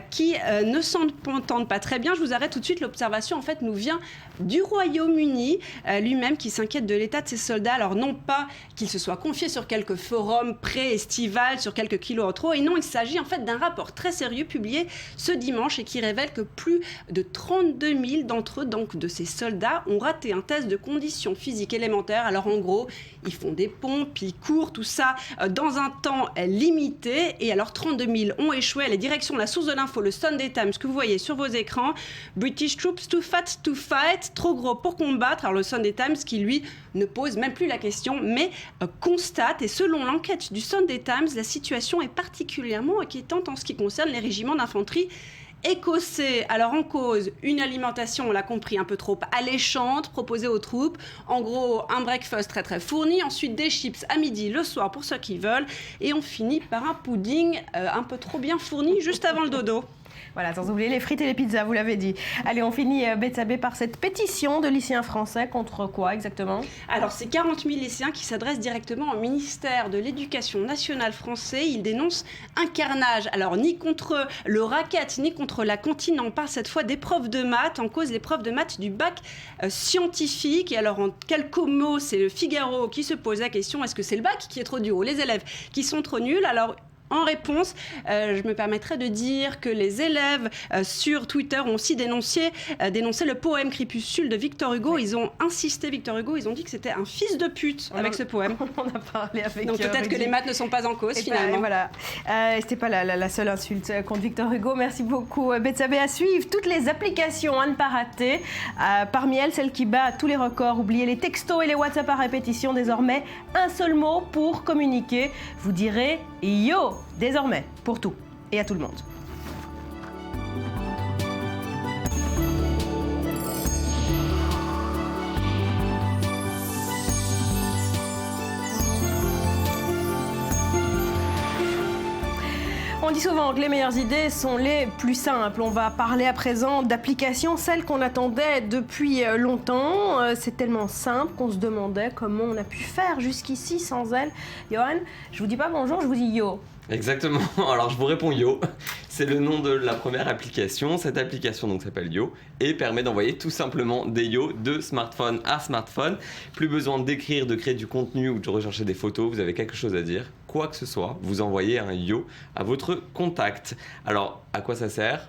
qui ne s'entendent pas très bien, je vous arrête tout de suite. L'observation, en fait, nous vient du Royaume-Uni lui-même qui s'inquiète de l'état de ses soldats. Alors non pas qu'il se soit confié sur quelques forums pré-estivales, sur quelques kilos en trop, et non, il s'agit en fait d'un rapport très sérieux publié ce dimanche et qui révèle que plus de 32 000 d'entre eux, donc de ces soldats, ont raté un test de conditions physiques élémentaires. Alors en gros, ils font des pompes, ils courent, tout ça dans un temps limité. Et alors 32 000 ont échoué. À la direction de la source de l'info, le Sunday Times, que vous voyez sur vos écrans. British troops too fat to fight, trop gros pour combattre. Alors le Sunday Times qui lui ne pose même plus la question, mais constate. Et selon l'enquête du Sunday Times, la situation est particulièrement inquiétante en ce qui concerne les régiments d'infanterie écossais. Alors en cause, une alimentation, on l'a compris, un peu trop alléchante, proposée aux troupes. En gros, un breakfast très très fourni, ensuite des chips à midi, le soir pour ceux qui veulent, et on finit par un pudding un peu trop bien fourni juste avant le dodo. Voilà, sans oublier les frites et les pizzas, vous l'avez dit. Allez, on finit, Betsabé, par cette pétition de lycéens français contre quoi exactement ? Alors, c'est 40 000 lycéens qui s'adressent directement au ministère de l'Éducation nationale français. Ils dénoncent un carnage. Alors, ni contre le racket, ni contre la cantine. On parle cette fois d'épreuves de maths. En cause, l'épreuve de maths du bac scientifique. Et alors, en quelques mots, c'est le Figaro qui se pose la question, est-ce que c'est le bac qui est trop dur ou les élèves qui sont trop nuls ? Alors, en réponse, je me permettrai de dire que les élèves sur Twitter ont aussi dénoncé le poème Crépuscule de Victor Hugo. Oui. Ils ont insisté, Victor Hugo, ils ont dit que c'était un fils de pute avec ce poème. On a parlé avec Donc peut-être que les maths ne sont pas en cause finalement. Voilà. C'était pas la seule insulte contre Victor Hugo. Merci beaucoup, Betsabé. À suivre toutes les applications à ne pas rater. Parmi elles, celle qui bat tous les records. Oubliez les textos et les WhatsApp à répétition. Désormais, un seul mot pour communiquer. Vous direz yo. Désormais, pour tout et à tout le monde. On dit souvent que les meilleures idées sont les plus simples. On va parler à présent d'applications, celles qu'on attendait depuis longtemps. C'est tellement simple qu'on se demandait comment on a pu faire jusqu'ici sans elles. Johan, je vous dis pas bonjour, je vous dis yo. Exactement, alors je vous réponds Yo, c'est le nom de la première application. Cette application donc s'appelle Yo et permet d'envoyer tout simplement des Yo de smartphone à smartphone. Plus besoin d'écrire, de créer du contenu ou de rechercher des photos, vous avez quelque chose à dire, quoi que ce soit, vous envoyez un Yo à votre contact. Alors à quoi ça sert ?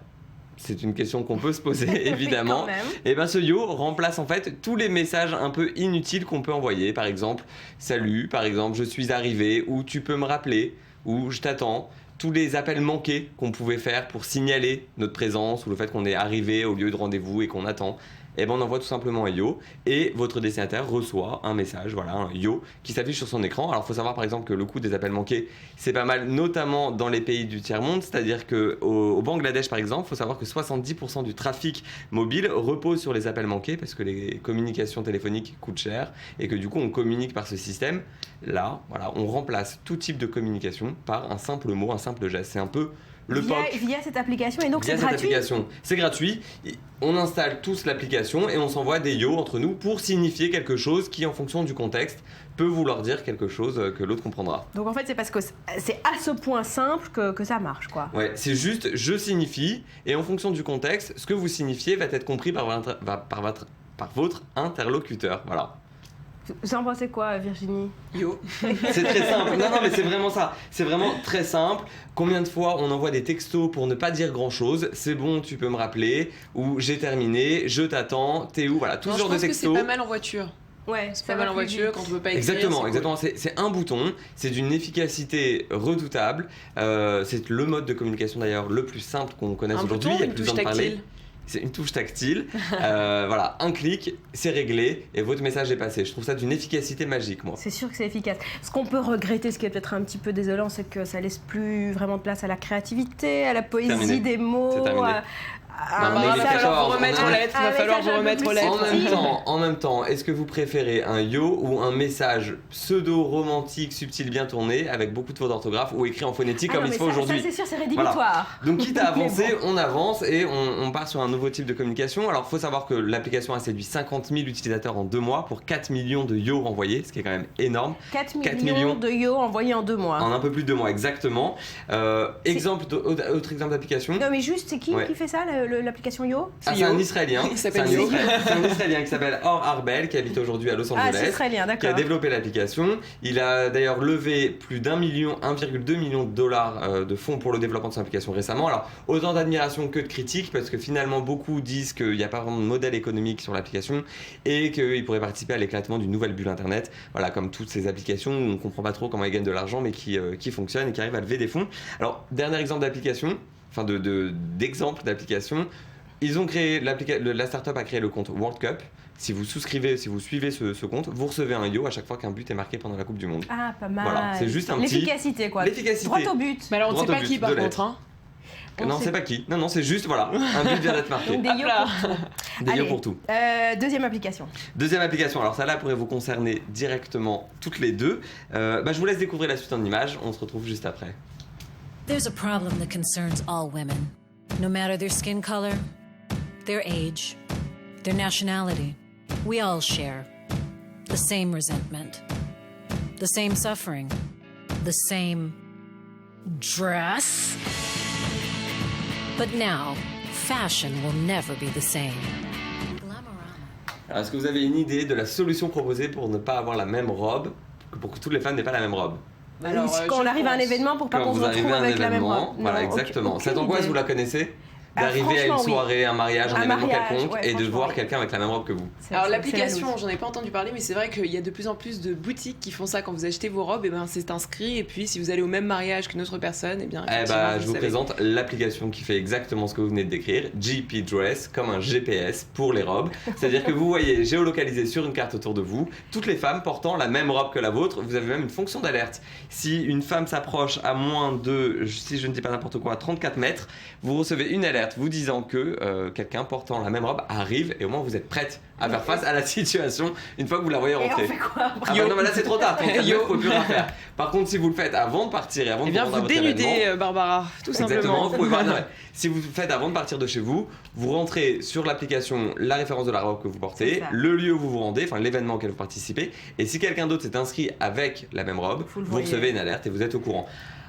C'est une question qu'on peut se poser évidemment. Et bien ce Yo remplace en fait tous les messages un peu inutiles qu'on peut envoyer. Par exemple, salut, par exemple, je suis arrivé, ou tu peux me rappeler, ou je t'attends. Tous les appels manqués qu'on pouvait faire pour signaler notre présence ou le fait qu'on est arrivé au lieu de rendez-vous et qu'on attend. Et ben on envoie tout simplement un Yo et votre destinataire reçoit un message, voilà, un Yo qui s'affiche sur son écran. Alors il faut savoir par exemple que le coût des appels manqués, c'est pas mal, notamment dans les pays du tiers-monde, c'est-à-dire qu'au Bangladesh par exemple, il faut savoir que 70% du trafic mobile repose sur les appels manqués parce que les communications téléphoniques coûtent cher et que du coup on communique par ce système. Là, voilà, on remplace tout type de communication par un simple mot, un simple geste. C'est un peu le POC. Via cette application, et donc c'est gratuit. C'est gratuit. On installe tous l'application et on s'envoie des Yo entre nous pour signifier quelque chose qui, en fonction du contexte, peut vouloir dire quelque chose que l'autre comprendra. Donc en fait, c'est parce que c'est à ce point simple que ça marche, quoi. Ouais, c'est juste je signifie et en fonction du contexte, ce que vous signifiez va être compris par votre interlocuteur. Voilà. Vous en pensez quoi, Virginie ? Yo. C'est très simple. Non, mais c'est vraiment ça. C'est vraiment très simple. Combien de fois on envoie des textos pour ne pas dire grand-chose ? C'est bon, tu peux me rappeler. Ou j'ai terminé, je t'attends, t'es où ? Voilà, tout ce genre de textos. Je pense que c'est pas mal en voiture. Ouais, c'est pas mal en voiture quand on peut pas écrire. Exactement. C'est un bouton. C'est d'une efficacité redoutable. C'est le mode de communication d'ailleurs le plus simple qu'on connaisse aujourd'hui. Il y a plus besoin de parler. C'est une touche tactile. Voilà, un clic, c'est réglé et votre message est passé. Je trouve ça d'une efficacité magique, moi. C'est sûr que c'est efficace. Ce qu'on peut regretter, ce qui est peut-être un petit peu désolant, c'est que ça laisse plus vraiment de place à la créativité, à la poésie des mots, Il va falloir vous remettre aux lettres. Il va falloir vous remettre aux lettres. En même temps, est-ce que vous préférez un yo ou un message pseudo-romantique, subtil, bien tourné, avec beaucoup de fautes d'orthographe ou écrit en phonétique comme il se fait aujourd'hui? Ça, c'est sûr, c'est rédhibitoire. Voilà. Donc, quitte à avancer, on avance et on part sur un nouveau type de communication. Alors, il faut savoir que l'application a séduit 50 000 utilisateurs en 2 mois pour 4 millions de yo envoyés, ce qui est quand même énorme. 4 millions de yo envoyés en 2 mois. En un peu plus de 2 mois, exactement. Autre exemple d'application. Non, mais juste, c'est qui fait ça, l'application Yo? C'est un Israélien. Il s'appelle Yo. C'est un Israélien qui s'appelle Or Arbel, qui habite aujourd'hui à Los Angeles. C'est israélien, d'accord. Qui a développé l'application. Il a d'ailleurs levé plus d'1 million, 1,2 million de dollars de fonds pour le développement de son application récemment. Alors, autant d'admiration que de critiques, parce que finalement, beaucoup disent qu'il n'y a pas vraiment de modèle économique sur l'application et qu'il pourrait participer à l'éclatement d'une nouvelle bulle Internet. Voilà, comme toutes ces applications où on ne comprend pas trop comment ils gagnent de l'argent, mais qui fonctionnent et qui arrivent à lever des fonds. Alors, dernier exemple d'application, enfin d'exemple d'application, ils ont créé, la startup a créé le compte World Cup. Si vous suivez ce compte, vous recevez un yo à chaque fois qu'un but est marqué pendant la Coupe du Monde. Ah, pas mal. Voilà, c'est juste un L'efficacité, quoi. L'efficacité. Droit au but. Mais alors, on ne sait pas qui, par contre. Hein. Non, c'est pas qui. Non, c'est juste, voilà, un but vient d'être marqué. Donc des yo pour tout. Des yo pour tout. Deuxième application. Deuxième application, alors celle-là pourrait vous concerner directement toutes les deux. Je vous laisse découvrir la suite en images, on se retrouve juste après. There's a problem that concerns all women, no matter their skin color, their age, their nationality. We all share the same resentment, the same suffering, the same dress. But now, fashion will never be the same. Alors, est-ce que vous avez une idée de la solution proposée pour ne pas avoir la même robe, pour que toutes les femmes n'aient pas la même robe? Alors, quand on arrive à un événement, pour pas qu'on se retrouve avec la même robe. Voilà, exactement. Cette angoisse, vous la connaissez? D'arriver à une soirée, un mariage, un événement quelconque et de voir quelqu'un avec la même robe que vous. Alors l'application, j'en ai pas entendu parler, mais c'est vrai qu'il y a de plus en plus de boutiques qui font ça. Quand vous achetez vos robes, et ben c'est inscrit, et puis si vous allez au même mariage qu'une autre personne, et bien je vous présente l'application qui fait exactement ce que vous venez de décrire, GP Dress, comme un GPS pour les robes. C'est-à-dire que vous voyez géolocalisé sur une carte autour de vous toutes les femmes portant la même robe que la vôtre. Vous avez même une fonction d'alerte. Si une femme s'approche à moins de, si je ne dis pas n'importe quoi, 34 mètres, vous recevez une alerte vous disant que quelqu'un portant la même robe arrive, et au moins vous êtes prête à faire face à la situation une fois que vous la voyez rentrer. Et on fait quoi? Non mais là c'est trop tard, 34 mètres, faut plus rien faire. Par contre, si vous le faites avant de partir et avant de vous rendre à votre événement, dénudez Barbara, tout simplement. Vous pouvez si vous le faites avant de partir de chez vous, vous rentrez sur l'application la référence de la robe que vous portez, le lieu où vous vous rendez, enfin l'événement auquel vous participez, et si quelqu'un d'autre s'est inscrit avec la même robe, vous recevez une alerte et vous êtes au courant.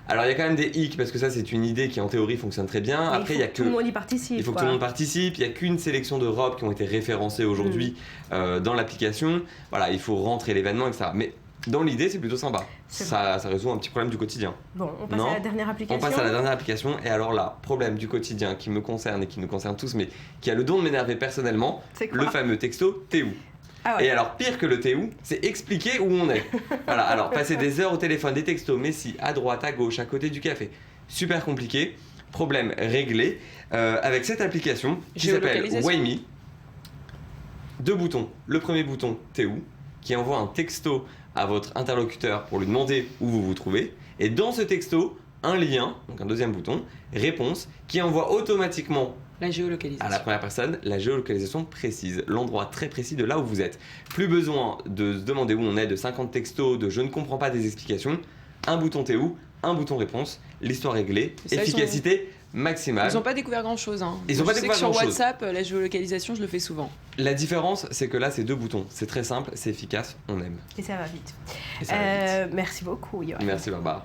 Alors il y a quand même des hicks, parce que ça c'est une idée qui en théorie fonctionne très bien. Après il y a que tout le monde y participe. Il faut que tout le monde participe. Il y a qu'une sélection de robes qui ont été référencées aujourd'hui dans l'application. Voilà, il faut rentrer l'événement, etc. Mais dans l'idée c'est plutôt sympa. Ça résout un petit problème du quotidien. Bon, on passe à la dernière application. On passe à la dernière application. Et alors là, problème du quotidien qui me concerne et qui nous concerne tous, mais qui a le don de m'énerver personnellement, le fameux texto « T'es où ?» Ah ouais. Et alors, pire que le t'es où, c'est expliquer où on est. Voilà, alors passer des heures au téléphone, des textos, Messi, à droite, à gauche, à côté du café. Super compliqué. Problème réglé avec cette application qui s'appelle Wayme. 2 boutons. Le premier bouton, t'es où, qui envoie un texto à votre interlocuteur pour lui demander où vous vous trouvez. Et dans ce texto, un lien, donc un deuxième bouton, réponse, qui envoie automatiquement la géolocalisation. À la première personne, la géolocalisation précise, l'endroit très précis de là où vous êtes. Plus besoin de se demander où on est, de 50 textos, de je ne comprends pas des explications. Un bouton t'es où, un bouton réponse, l'histoire réglée, efficacité maximale. Ils n'ont pas découvert grand chose. Ils n'ont pas découvert grand chose. Sur WhatsApp, la géolocalisation, je le fais souvent. La différence, c'est que là, c'est 2 boutons. C'est très simple, c'est efficace, on aime. Et ça va vite. Et ça va vite. Merci beaucoup, Johan. Merci, Barbara.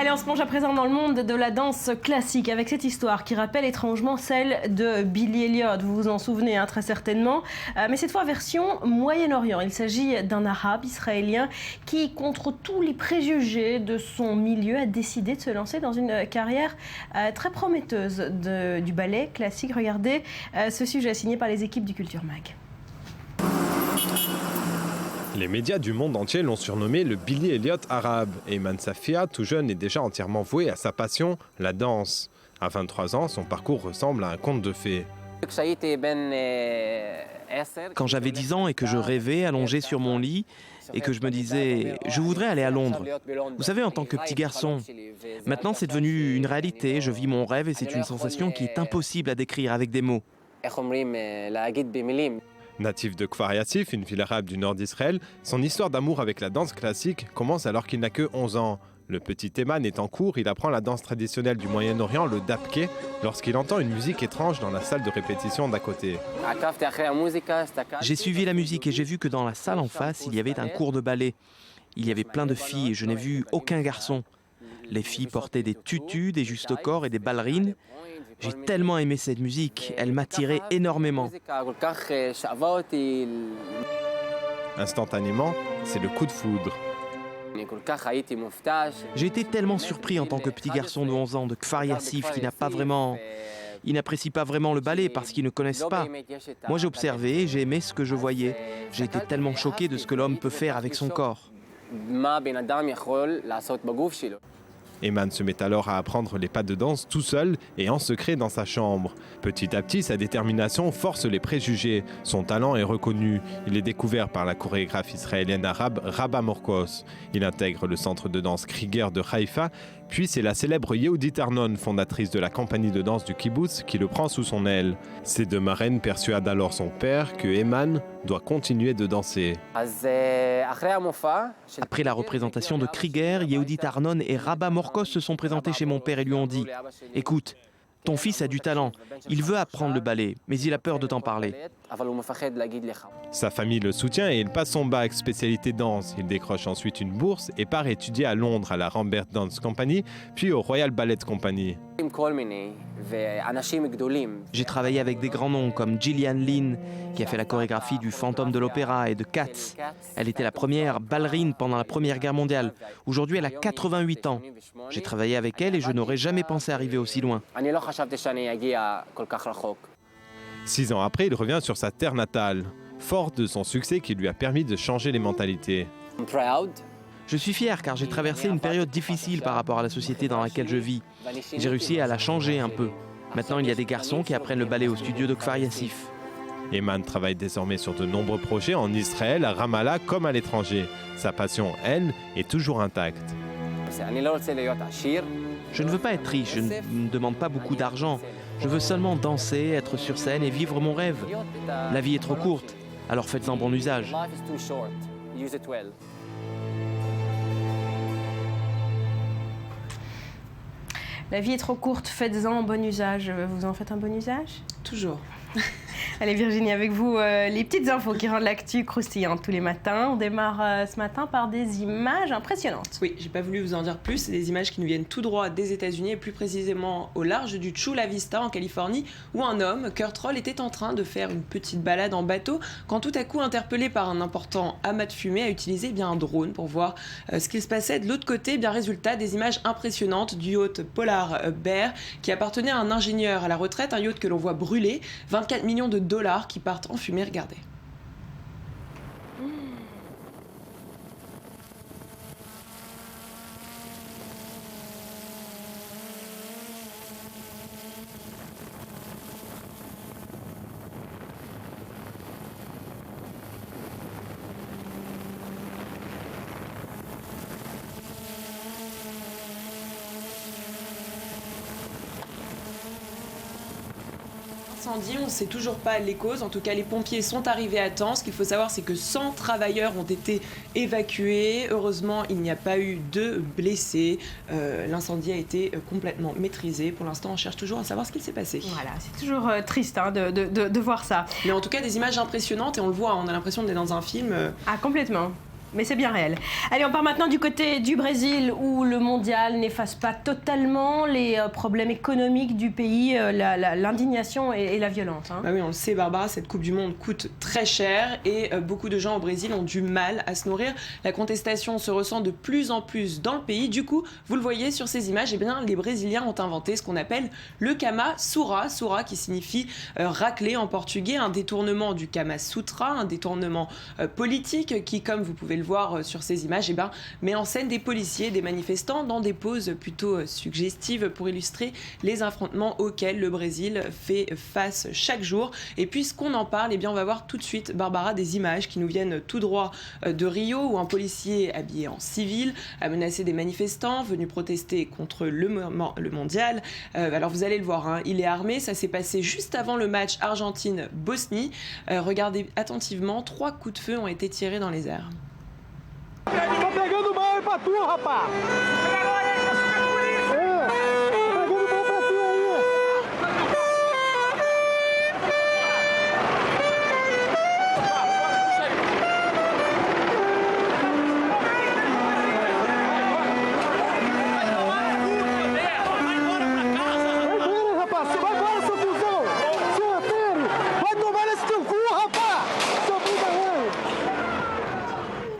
Allez, on se plonge à présent dans le monde de la danse classique avec cette histoire qui rappelle étrangement celle de Billy Elliot. Vous vous en souvenez très certainement, mais cette fois version Moyen-Orient. Il s'agit d'un arabe israélien qui, contre tous les préjugés de son milieu, a décidé de se lancer dans une carrière très prometteuse du ballet classique. Regardez ce sujet signé par les équipes du Culture Mag. Les médias du monde entier l'ont surnommé le Billy Elliot arabe. Et Iman Safia, tout jeune, est déjà entièrement voué à sa passion, la danse. À 23 ans, son parcours ressemble à un conte de fées. Quand j'avais 10 ans et que je rêvais allongé sur mon lit, et que je me disais « je voudrais aller à Londres ». Vous savez, en tant que petit garçon. Maintenant, c'est devenu une réalité, je vis mon rêve et c'est une sensation qui est impossible à décrire avec des mots. Natif de Kfar Yassif, une ville arabe du nord d'Israël, son histoire d'amour avec la danse classique commence alors qu'il n'a que 11 ans. Le petit Eman est en cours, il apprend la danse traditionnelle du Moyen-Orient, le dabke, lorsqu'il entend une musique étrange dans la salle de répétition d'à côté. J'ai suivi la musique et j'ai vu que dans la salle en face, il y avait un cours de ballet. Il y avait plein de filles et je n'ai vu aucun garçon. Les filles portaient des tutus, des justes corps et des ballerines. J'ai tellement aimé cette musique, elle m'attirait énormément. Instantanément, c'est le coup de foudre. J'ai été tellement surpris en tant que petit garçon de 11 ans de Kfar Yassif qui il n'apprécie pas vraiment le ballet parce qu'ils ne connaissent pas. Moi j'ai observé, j'ai aimé ce que je voyais. J'ai été tellement choqué de ce que l'homme peut faire avec son corps. Eman se met alors à apprendre les pas de danse tout seul et en secret dans sa chambre. Petit à petit, sa détermination force les préjugés. Son talent est reconnu. Il est découvert par la chorégraphe israélienne arabe Rabba Morkos. Il intègre le centre de danse Krieger de Haïfa, puis c'est la célèbre Yehudit Arnon, fondatrice de la compagnie de danse du kibbutz, qui le prend sous son aile. Ces deux marraines persuadent alors son père que Eman doit continuer de danser. Après la représentation de Krieger, Yehudit Arnon et Rabba Morkos se sont présentés chez mon père et lui ont dit « Écoute, ton fils a du talent, il veut apprendre le ballet, mais il a peur de t'en parler. » Sa famille le soutient et il passe son bac spécialité danse. Il décroche ensuite une bourse et part étudier à Londres à la Rambert Dance Company, puis au Royal Ballet Company. J'ai travaillé avec des grands noms comme Gillian Lynn, qui a fait la chorégraphie du Fantôme de l'Opéra et de Cats. Elle était la première ballerine pendant la Première Guerre mondiale. Aujourd'hui, elle a 88 ans. J'ai travaillé avec elle et je n'aurais jamais pensé arriver aussi loin. 6 ans après, il revient sur sa terre natale, fort de son succès qui lui a permis de changer les mentalités. Je suis fier car j'ai traversé une période difficile par rapport à la société dans laquelle je vis. J'ai réussi à la changer un peu. Maintenant, il y a des garçons qui apprennent le ballet au studio de Kfar Yassif. Eman travaille désormais sur de nombreux projets en Israël, à Ramallah comme à l'étranger. Sa passion, elle, est toujours intacte. Je ne veux pas être riche, je ne demande pas beaucoup d'argent. Je veux seulement danser, être sur scène et vivre mon rêve. La vie est trop courte, alors faites-en bon usage. La vie est trop courte, faites-en bon usage. Vous en faites un bon usage ? Toujours. Allez Virginie, avec vous, les petites infos qui rendent l'actu croustillante tous les matins. On démarre ce matin par des images impressionnantes. Oui, j'ai pas voulu vous en dire plus. C'est des images qui nous viennent tout droit des États-Unis et plus précisément au large du Chula Vista en Californie, où un homme, Kurt Roll, était en train de faire une petite balade en bateau quand tout à coup, interpellé par un important amas de fumée, a utilisé un drone pour voir ce qu'il se passait de l'autre côté. Résultat, des images impressionnantes du yacht Polar Bear qui appartenait à un ingénieur à la retraite, un yacht que l'on voit brûler, 24 millions de dollars qui partent en fumée, regardez. On ne sait toujours pas les causes. En tout cas, les pompiers sont arrivés à temps. Ce qu'il faut savoir, c'est que 100 travailleurs ont été évacués. Heureusement, il n'y a pas eu de blessés. L'incendie a été complètement maîtrisé. Pour l'instant, on cherche toujours à savoir ce qu'il s'est passé. Voilà, c'est toujours triste de voir ça. Mais en tout cas, des images impressionnantes et on le voit, on a l'impression d'être dans un film. Ah, complètement. Mais c'est bien réel. Allez, on part maintenant du côté du Brésil où le mondial n'efface pas totalement les problèmes économiques du pays, l'indignation et la violence. Bah oui, on le sait, Barbara, cette Coupe du Monde coûte très cher et beaucoup de gens au Brésil ont du mal à se nourrir. La contestation se ressent de plus en plus dans le pays. Du coup, vous le voyez sur ces images, les Brésiliens ont inventé ce qu'on appelle le Kama Sutra. Sutra qui signifie racler en portugais, un détournement du Kama Sutra, un détournement politique qui, comme vous pouvez le voir sur ces images, met en scène des policiers et des manifestants dans des poses plutôt suggestives pour illustrer les affrontements auxquels le Brésil fait face chaque jour. Et puisqu'on en parle, on va voir tout de suite, Barbara, des images qui nous viennent tout droit de Rio, où un policier habillé en civil a menacé des manifestants venus protester contre le mondial. Alors vous allez le voir, il est armé, ça s'est passé juste avant le match Argentine-Bosnie. Regardez attentivement, 3 coups de feu ont été tirés dans les airs.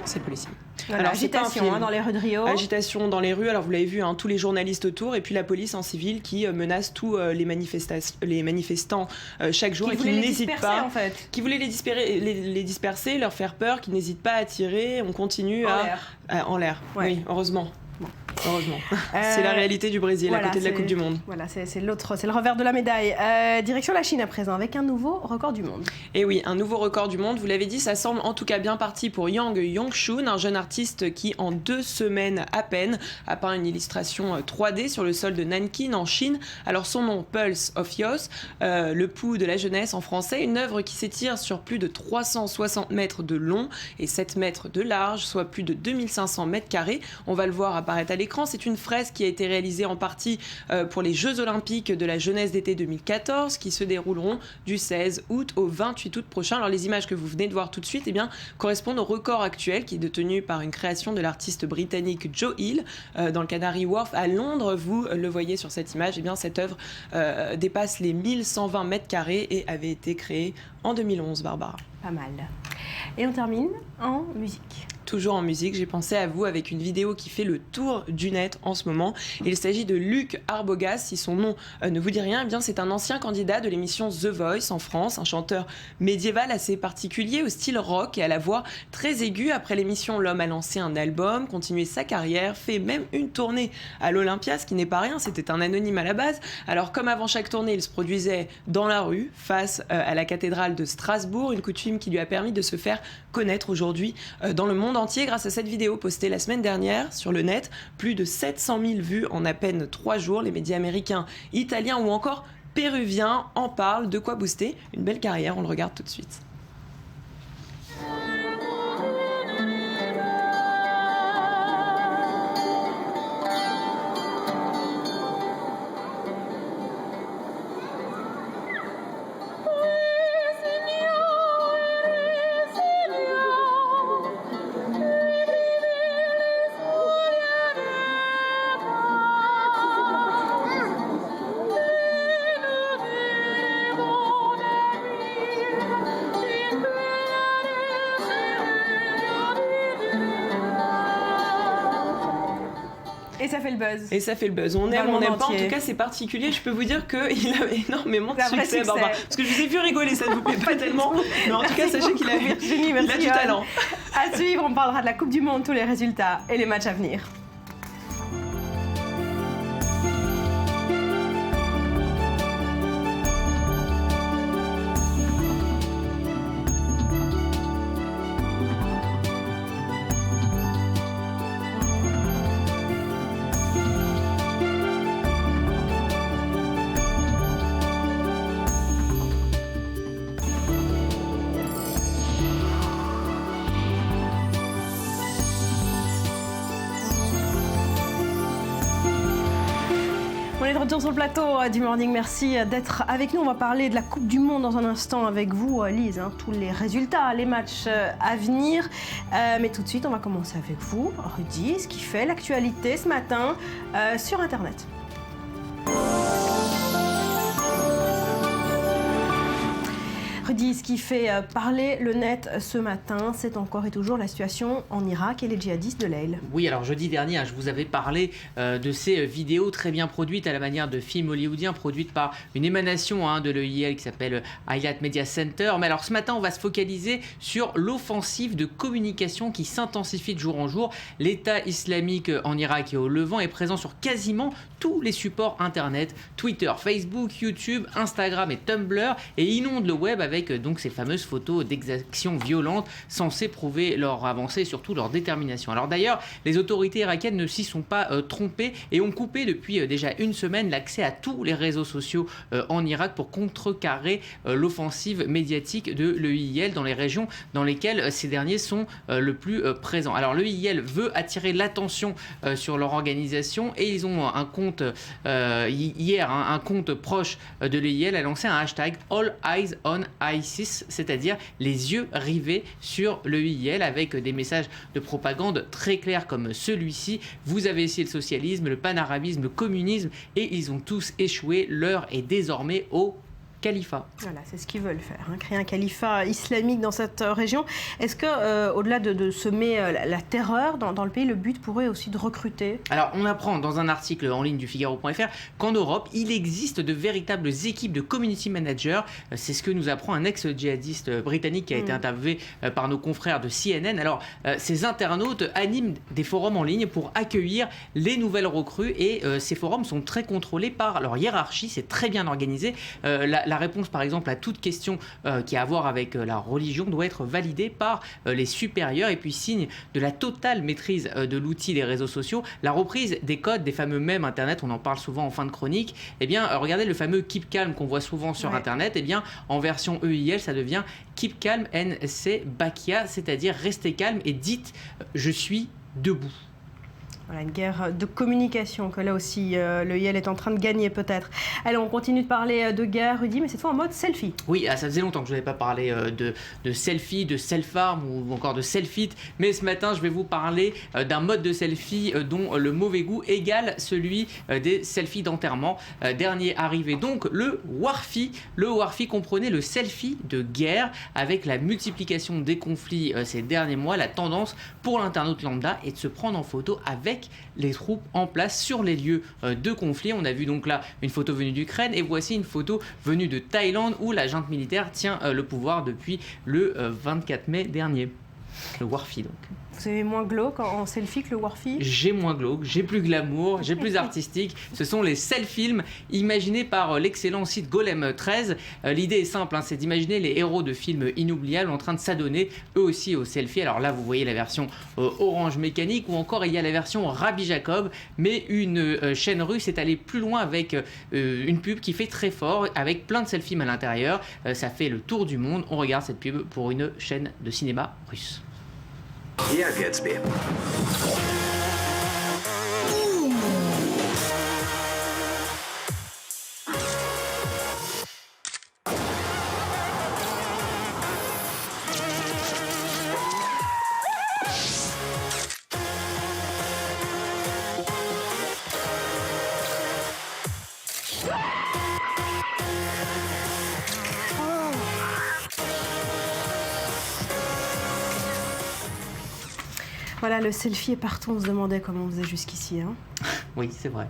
C'est le policier. Voilà, agitation dans les rues de Rio. Agitation dans les rues, alors vous l'avez vu, tous les journalistes autour, et puis la police en civil qui menace tous les manifestants chaque jour, et qui n'hésite pas, en fait. Qui voulait les disperser, leur faire peur, qui n'hésite pas à tirer. On continue en l'air. Ouais. Oui, heureusement. Heureusement. C'est la réalité du Brésil, à côté de la Coupe du Monde. Voilà, c'est le revers de la médaille. Direction la Chine à présent, avec un nouveau record du monde. Et oui, un nouveau record du monde, vous l'avez dit, ça semble en tout cas bien parti pour Yang Yongshun, un jeune artiste qui, en 2 semaines à peine, a peint une illustration 3D sur le sol de Nankin, en Chine. Alors son nom, Pulse of Youth, le pouls de la jeunesse en français, une œuvre qui s'étire sur plus de 360 mètres de long et 7 mètres de large, soit plus de 2500 mètres carrés. On va le voir apparaître à l'écran. C'est une fresque qui a été réalisée en partie pour les Jeux Olympiques de la jeunesse d'été 2014 qui se dérouleront du 16 août au 28 août prochain. Alors les images que vous venez de voir tout de suite correspondent au record actuel qui est détenu par une création de l'artiste britannique Joe Hill dans le Canary Wharf à Londres. Vous le voyez sur cette image, cette œuvre dépasse les 1120 mètres carrés et avait été créée en 2011, Barbara. Pas mal. Et on termine en musique. Toujours en musique, j'ai pensé à vous avec une vidéo qui fait le tour du net en ce moment. Il s'agit de Luc Arbogast. Si son nom ne vous dit rien, c'est un ancien candidat de l'émission The Voice en France, un chanteur médiéval assez particulier au style rock et à la voix très aiguë. Après l'émission, l'homme a lancé un album, continué sa carrière, fait même une tournée à l'Olympia, ce qui n'est pas rien, c'était un anonyme à la base. Alors comme avant chaque tournée, il se produisait dans la rue, face à la cathédrale de Strasbourg, une coutume qui lui a permis de se faire connaître aujourd'hui dans le monde entier grâce à cette vidéo postée la semaine dernière sur le net. Plus de 700 000 vues en à peine 3 jours. Les médias américains, italiens ou encore péruviens en parlent. De quoi booster une belle carrière, on le regarde tout de suite. Et ça fait le buzz. Et ça fait le buzz. On aime, on n'aime pas. En tout cas, c'est particulier. Je peux vous dire qu'il a énormément de succès, Barbara. Parce que je vous ai vu rigoler, ça ne vous plaît pas tellement. Mais en tout cas, sachez qu'il a du talent. À suivre, on parlera de la Coupe du Monde, tous les résultats et les matchs à venir. est de retour sur le plateau du Morning. Merci d'être avec nous. On va parler de la Coupe du Monde dans un instant avec vous, Lise. Tous les résultats, les matchs à venir. Mais tout de suite, on va commencer avec vous, Rudy, ce qui fait l'actualité ce matin sur Internet. Rudy, Arudi, ce qui fait parler le net ce matin, c'est encore et toujours la situation en Irak et les djihadistes de l'Aïl. Oui, alors jeudi dernier, je vous avais parlé de ces vidéos très bien produites à la manière de films hollywoodiens, produites par une émanation de l'EIL qui s'appelle Hayat Media Center. Mais alors ce matin, on va se focaliser sur l'offensive de communication qui s'intensifie de jour en jour. L'État islamique en Irak et au Levant est présent sur quasiment tous les supports internet, Twitter, Facebook, YouTube, Instagram et Tumblr, et inonde le web avec donc ces fameuses photos d'exactions violentes censées prouver leur avancée et surtout leur détermination. Alors d'ailleurs, les autorités irakiennes ne s'y sont pas trompées et ont coupé depuis déjà une semaine l'accès à tous les réseaux sociaux en Irak pour contrecarrer l'offensive médiatique de l'EIL dans les régions dans lesquelles ces derniers sont le plus présents. Alors l'EIL veut attirer l'attention sur leur organisation et ils ont un compte hier, un compte proche de l'EIL a lancé un hashtag All Eyes on ISIS, c'est-à-dire les yeux rivés sur l'EIL avec des messages de propagande très clairs comme celui-ci: vous avez essayé le socialisme, le panarabisme, le communisme et ils ont tous échoué, l'heure est désormais au califat. Voilà, c'est ce qu'ils veulent faire, créer un califat islamique dans cette région. Est-ce que, au-delà de semer la terreur dans le pays, le but pourrait aussi de recruter? Alors, on apprend dans un article en ligne du Figaro.fr qu'en Europe, il existe de véritables équipes de community managers. C'est ce que nous apprend un ex-djihadiste britannique qui a été interviewé par nos confrères de CNN. Alors, ces internautes animent des forums en ligne pour accueillir les nouvelles recrues et ces forums sont très contrôlés par leur hiérarchie. C'est très bien organisé. La réponse, par exemple, à toute question qui a à voir avec la religion doit être validée par les supérieurs. Et puis, signe de la totale maîtrise de l'outil des réseaux sociaux, la reprise des codes des fameux mèmes Internet, on en parle souvent en fin de chronique. Eh bien, regardez le fameux Keep Calm qu'on voit souvent sur Internet. Eh bien, en version EIL, ça devient Keep Calm NC Bakia, c'est-à-dire restez calme et dites je suis debout. Voilà, une guerre de communication que là aussi l'EIL est en train de gagner peut-être. Allez, on continue de parler de guerre, Rudy, mais cette fois en mode selfie. Oui, ça faisait longtemps que je n'avais pas parlé de selfie, de self-harm ou encore de selfie, mais ce matin je vais vous parler d'un mode de selfie dont le mauvais goût égale celui des selfies d'enterrement. Dernier arrivé donc, le Warfi. Le Warfi comprenait le selfie de guerre. Avec la multiplication des conflits ces derniers mois, la tendance pour l'internaute lambda est de se prendre en photo avec les troupes en place sur les lieux de conflit. On a vu donc là une photo venue d'Ukraine et voici une photo venue de Thaïlande où la junte militaire tient le pouvoir depuis le 24 mai dernier. Le Warfi donc. Vous avez moins glauque en selfie que le Warfi? J'ai moins glauque, j'ai plus glamour, j'ai plus artistique. Ce sont les self-films imaginés par l'excellent site Golem 13. L'idée est simple, c'est d'imaginer les héros de films inoubliables en train de s'adonner eux aussi aux selfies. Alors là, vous voyez la version Orange Mécanique ou encore il y a la version Rabbi Jacob. Mais une chaîne russe est allée plus loin avec une pub qui fait très fort avec plein de self-films à l'intérieur. Ça fait le tour du monde. On regarde cette pub pour une chaîne de cinéma russe. Yeah, Gatsby. Voilà, le selfie est partout. On se demandait comment on faisait jusqu'ici. Oui, c'est vrai.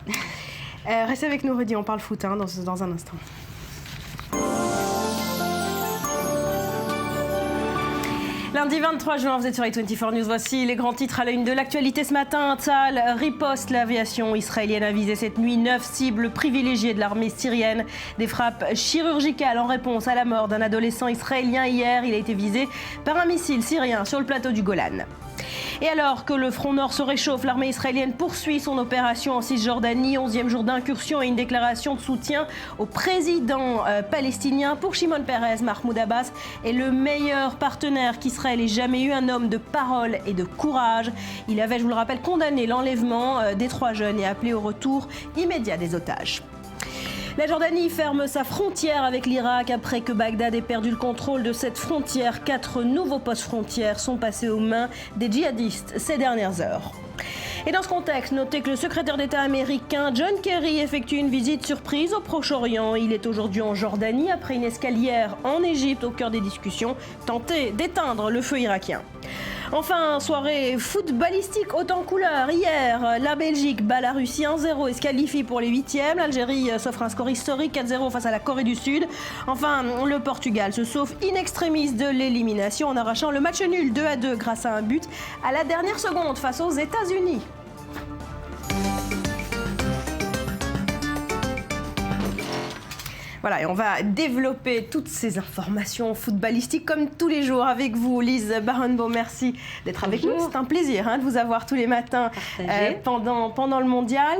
Restez avec nous, Rudy. On parle foot dans un instant. Lundi 23 juin, vous êtes sur A24 News. Voici les grands titres à la une de l'actualité ce matin. Tzahal riposte. L'aviation israélienne a visé cette nuit 9 cibles privilégiées de l'armée syrienne. Des frappes chirurgicales en réponse à la mort d'un adolescent israélien hier. Il a été visé par un missile syrien sur le plateau du Golan. Et alors que le front nord se réchauffe, l'armée israélienne poursuit son opération en Cisjordanie. 11e jour d'incursion et une déclaration de soutien au président palestinien. Pour Shimon Peres, Mahmoud Abbas est le meilleur partenaire qu'Israël ait jamais eu, un homme de parole et de courage. Il avait, je vous le rappelle, condamné l'enlèvement des 3 jeunes et appelé au retour immédiat des otages. La Jordanie ferme sa frontière avec l'Irak après que Bagdad ait perdu le contrôle de cette frontière. 4 nouveaux postes frontières sont passés aux mains des djihadistes ces dernières heures. Et dans ce contexte, notez que le secrétaire d'État américain John Kerry effectue une visite surprise au Proche-Orient. Il est aujourd'hui en Jordanie après une escale hier en Égypte au cœur des discussions, tenter d'éteindre le feu irakien. Enfin, soirée footballistique haute en couleur. Hier, la Belgique bat la Russie 1-0 et se qualifie pour les 8e. L'Algérie s'offre un score historique 4-0 face à la Corée du Sud. Enfin, le Portugal se sauve in extremis de l'élimination en arrachant le match nul 2-2 grâce à un but à la dernière seconde face aux États-Unis. Voilà, et on va développer toutes ces informations footballistiques comme tous les jours avec vous, Lise Barenbaum. Merci d'être avec nous. C'est un plaisir de vous avoir tous les matins pendant le mondial.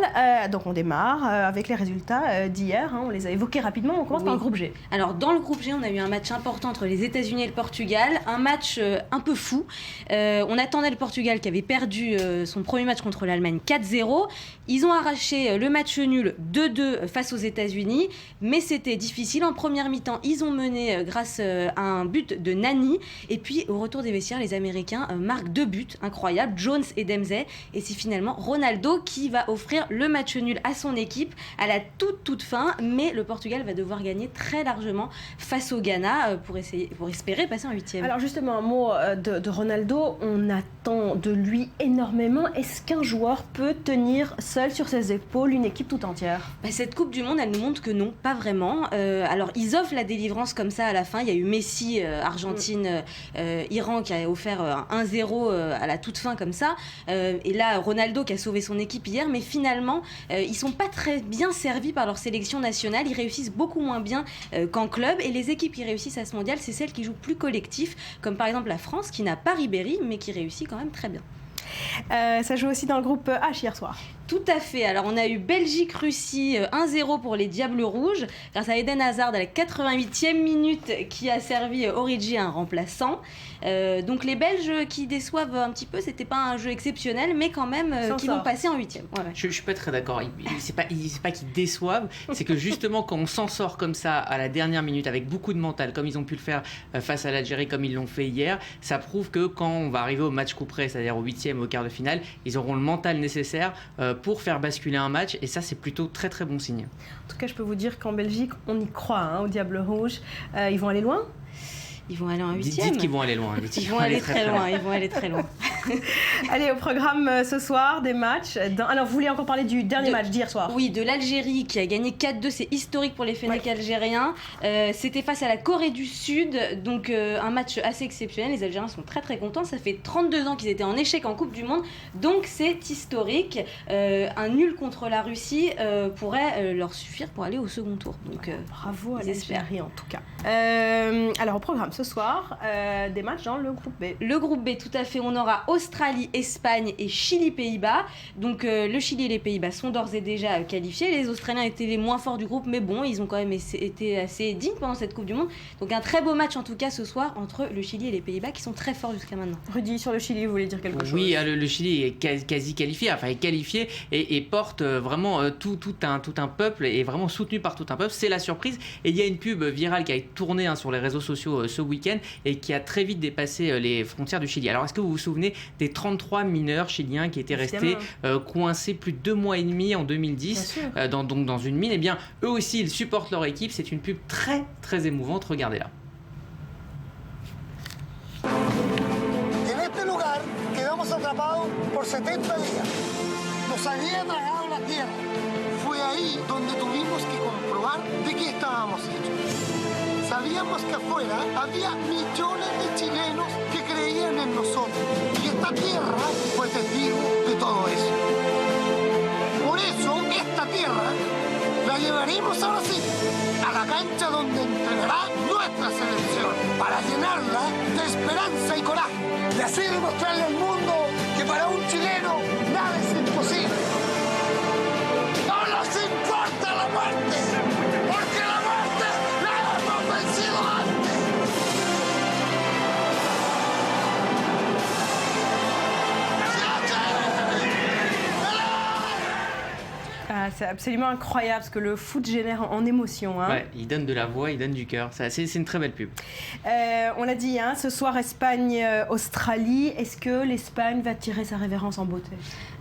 Donc on démarre avec les résultats d'hier. On les a évoqués rapidement. On commence par le groupe G. Alors dans le groupe G, on a eu un match important entre les États-Unis et le Portugal. Un match un peu fou. On attendait le Portugal qui avait perdu son premier match contre l'Allemagne 4-0. Ils ont arraché le match nul 2-2 face aux États-Unis, mais c'était difficile. En première mi-temps, ils ont mené grâce à un but de Nani. Et puis, au retour des vestiaires, les Américains marquent 2 buts incroyables, Jones et Dempsey. Et c'est finalement Ronaldo qui va offrir le match nul à son équipe à la toute fin. Mais le Portugal va devoir gagner très largement face au Ghana pour espérer passer en 8e. Alors justement, un mot de Ronaldo. On attend de lui énormément. Est-ce qu'un joueur peut tenir seul sur ses épaules une équipe tout entière ? Cette Coupe du Monde, elle nous montre que non, pas vraiment. Alors, ils offrent la délivrance comme ça à la fin. Il y a eu Messi, Argentine, Iran qui a offert 1-0 à la toute fin comme ça. Et là, Ronaldo qui a sauvé son équipe hier. Mais finalement, ils sont pas très bien servis par leur sélection nationale. Ils réussissent beaucoup moins bien qu'en club. Et les équipes qui réussissent à ce mondial, c'est celles qui jouent plus collectif. Comme par exemple la France qui n'a pas Ribéry, mais qui réussit quand même très bien. Ça joue aussi dans le groupe H hier soir. Tout à fait. Alors on a eu Belgique-Russie 1-0 pour les Diables Rouges grâce à Eden Hazard à la 88e minute qui a servi Origi à un remplaçant. Donc les Belges qui déçoivent un petit peu, c'était pas un jeu exceptionnel mais quand même qui vont passer en 8e. Ouais. Je suis pas très d'accord. C'est pas qu'ils déçoivent, c'est que justement quand on s'en sort comme ça à la dernière minute avec beaucoup de mental comme ils ont pu le faire face à l'Algérie comme ils l'ont fait hier, ça prouve que quand on va arriver au match coup près, c'est-à-dire au 8e, au quart de finale, ils auront le mental nécessaire pour faire basculer un match et ça c'est plutôt très très bon signe. En tout cas je peux vous dire qu'en Belgique on y croit aux Diables Rouges. Ils vont aller loin ? Ils vont aller en 8e. Dites qu'ils vont aller loin. Ils vont aller très loin. Ils vont aller très loin. Allez, au programme ce soir, des matchs. Alors, vous voulez encore parler du dernier match d'hier soir ? Oui, de l'Algérie qui a gagné 4-2. C'est historique pour les Fennecs algériens. C'était face à la Corée du Sud. Donc, un match assez exceptionnel. Les Algériens sont très très contents. Ça fait 32 ans qu'ils étaient en échec en Coupe du Monde. Donc, c'est historique. Un nul contre la Russie pourrait leur suffire pour aller au second tour. Donc, bravo à l'Algérie en tout cas. Alors, au programme ce soir, des matchs dans le groupe B. Le groupe B, tout à fait. On aura Australie, Espagne et Chili, Pays-Bas. Donc le Chili et les Pays-Bas sont d'ores et déjà qualifiés. Les Australiens étaient les moins forts du groupe, mais bon, ils ont quand même été assez dignes pendant cette Coupe du Monde. Donc un très beau match en tout cas ce soir entre le Chili et les Pays-Bas qui sont très forts jusqu'à maintenant. Rudy, sur le Chili, vous voulez dire quelque chose ? Oui, le Chili est quasi qualifié, enfin est qualifié et porte vraiment tout un peuple et est vraiment soutenu par tout un peuple. C'est la surprise. Et il y a une pub virale qui a tourné sur les réseaux sociaux ce week-end et qui a très vite dépassé les frontières du Chili. Alors est-ce que vous vous souvenez des 33 mineurs chiliens qui étaient restés coincés plus de 2 mois et demi en 2010 dans une mine ? Eh bien, eux aussi, ils supportent leur équipe. C'est une pub très, très émouvante. Regardez-la. En este lugar quedamos atrapados por 70 días. Nos había tragado la tierra. Fue ahí donde tuvimos que comprobar de qué estábamos hechos. Sabíamos que afuera había millones de chilenos que creían en nosotros. Y esta tierra fue testigo de todo eso. Por eso, esta tierra la llevaremos ahora sí a la cancha donde entrenará nuestra selección para llenarla de esperanza y coraje. Y así demostrarle al mundo que para un chileno nada es imposible. ¡No nos importa la muerte! ¡Porque la muerte la hemos vencido antes! c'est absolument incroyable ce que le foot génère en émotion. Hein. Ouais, il donne de la voix, il donne du cœur. C'est une très belle pub. On l'a dit, hein, ce soir Espagne-Australie. Est-ce que l'Espagne va tirer sa révérence en beauté ?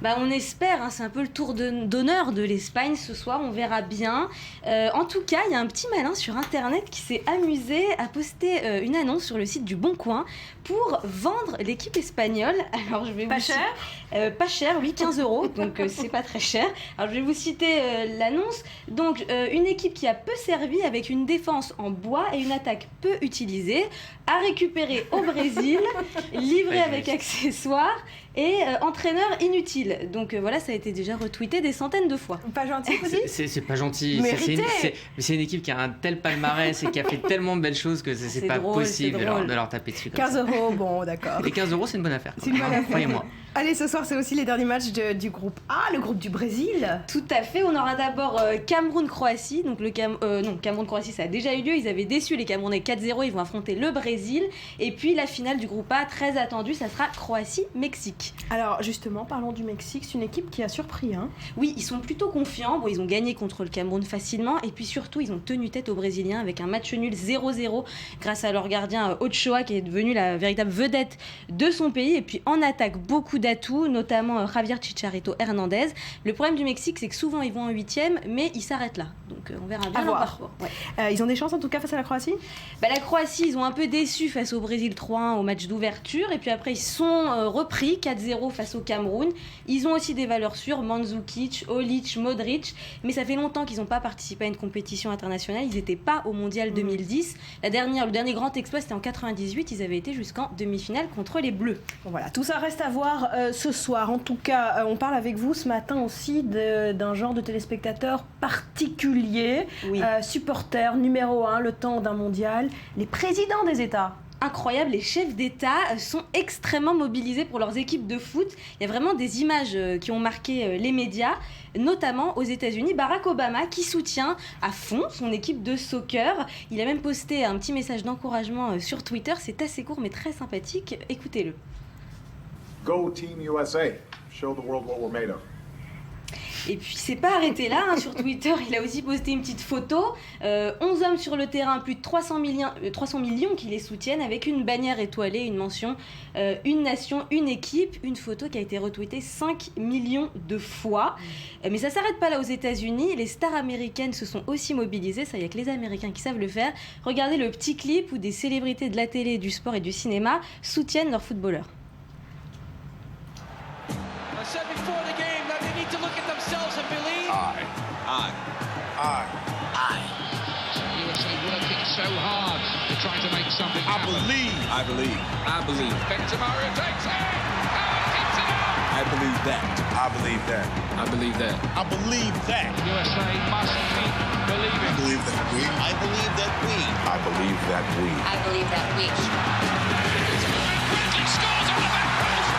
On espère, hein, c'est un peu le tour d'honneur de l'Espagne ce soir, on verra bien. En tout cas, il y a un petit malin sur Internet qui s'est amusé à poster une annonce sur le site du Bon Coin pour vendre l'équipe espagnole. Alors, je vais pas cher Pas cher, oui, 15 €, donc c'est pas très cher. Alors, je vais vous citer l'annonce. Donc, une équipe qui a peu servi avec une défense en bois et une attaque peu utilisée, à récupérer au Brésil, livré avec accessoires et entraîneur inutile. Donc voilà, ça a été déjà retweeté des centaines de fois. Pas gentil aussi ? C'est pas gentil. C'est une équipe qui a un tel palmarès et qui a fait tellement de belles choses que c'est pas drôle, possible de leur taper dessus. 15 €, bon d'accord. Les 15 €, c'est une bonne affaire. C'est une bonne affaire. Croyez-moi. Allez, ce soir, c'est aussi les derniers matchs du groupe A, le groupe du Brésil. Tout à fait. On aura d'abord Cameroun-Croatie. Donc Cameroun-Croatie, ça a déjà eu lieu. Ils avaient déçu les Camerounais 4-0. Ils vont affronter le Brésil. Et puis la finale du groupe A, très attendue, ça sera Croatie-Mexique. Alors justement, parlons du Mexique. C'est une équipe qui a surpris. Hein. Oui, ils sont plutôt confiants. Bon, ils ont gagné contre le Cameroun facilement. Et puis surtout, ils ont tenu tête aux Brésiliens avec un match nul 0-0 grâce à leur gardien Ochoa qui est devenu la véritable vedette de son pays. Et puis en attaque, beaucoup d'atouts, notamment Javier Chicharito Hernandez. Le problème du Mexique, c'est que souvent ils vont en 8e, mais ils s'arrêtent là. Donc on verra bien leur parcours. Ouais. Ils ont des chances en tout cas face à la Croatie ? La Croatie, ils ont un peu déçu face au Brésil 3-1 au match d'ouverture. Et puis après, ils sont repris 4-0 face au Cameroun. Ils ont aussi des valeurs sûres, Mandzukic, Olic, Modric. Mais ça fait longtemps qu'ils n'ont pas participé à une compétition internationale. Ils n'étaient pas au Mondial 2010. Le dernier grand exploit, c'était en 98. Ils avaient été jusqu'en demi-finale contre les Bleus. Bon, voilà, tout ça reste à voir ce soir. En tout cas, on parle avec vous ce matin aussi d'un genre de téléspectateur particulier, oui. Supporter numéro 1 le temps d'un mondial, les présidents des États. Incroyable, les chefs d'État sont extrêmement mobilisés pour leurs équipes de foot. Il y a vraiment des images qui ont marqué les médias, notamment aux États-Unis. Barack Obama qui soutient à fond son équipe de soccer. Il a même posté un petit message d'encouragement sur Twitter. C'est assez court mais très sympathique. Écoutez-le. Go Team USA. Show the world what we're made of. Et puis c'est pas arrêté là, hein. Sur Twitter, il a aussi posté une petite photo. 11 hommes sur le terrain, plus de 300 millions qui les soutiennent, avec une bannière étoilée, une mention, une nation, une équipe, une photo qui a été retweetée 5 millions de fois. Mais ça s'arrête pas là aux États-Unis, les stars américaines se sont aussi mobilisées, ça y a que les Américains qui savent le faire. Regardez le petit clip où des célébrités de la télé, du sport et du cinéma soutiennent leurs footballeurs. I believe. Benzema takes it. I believe that. I believe that. I believe that. I believe that. USA must keep believing. I believe that we. I believe that we. I believe that we. I believe that we. Scores on the back post.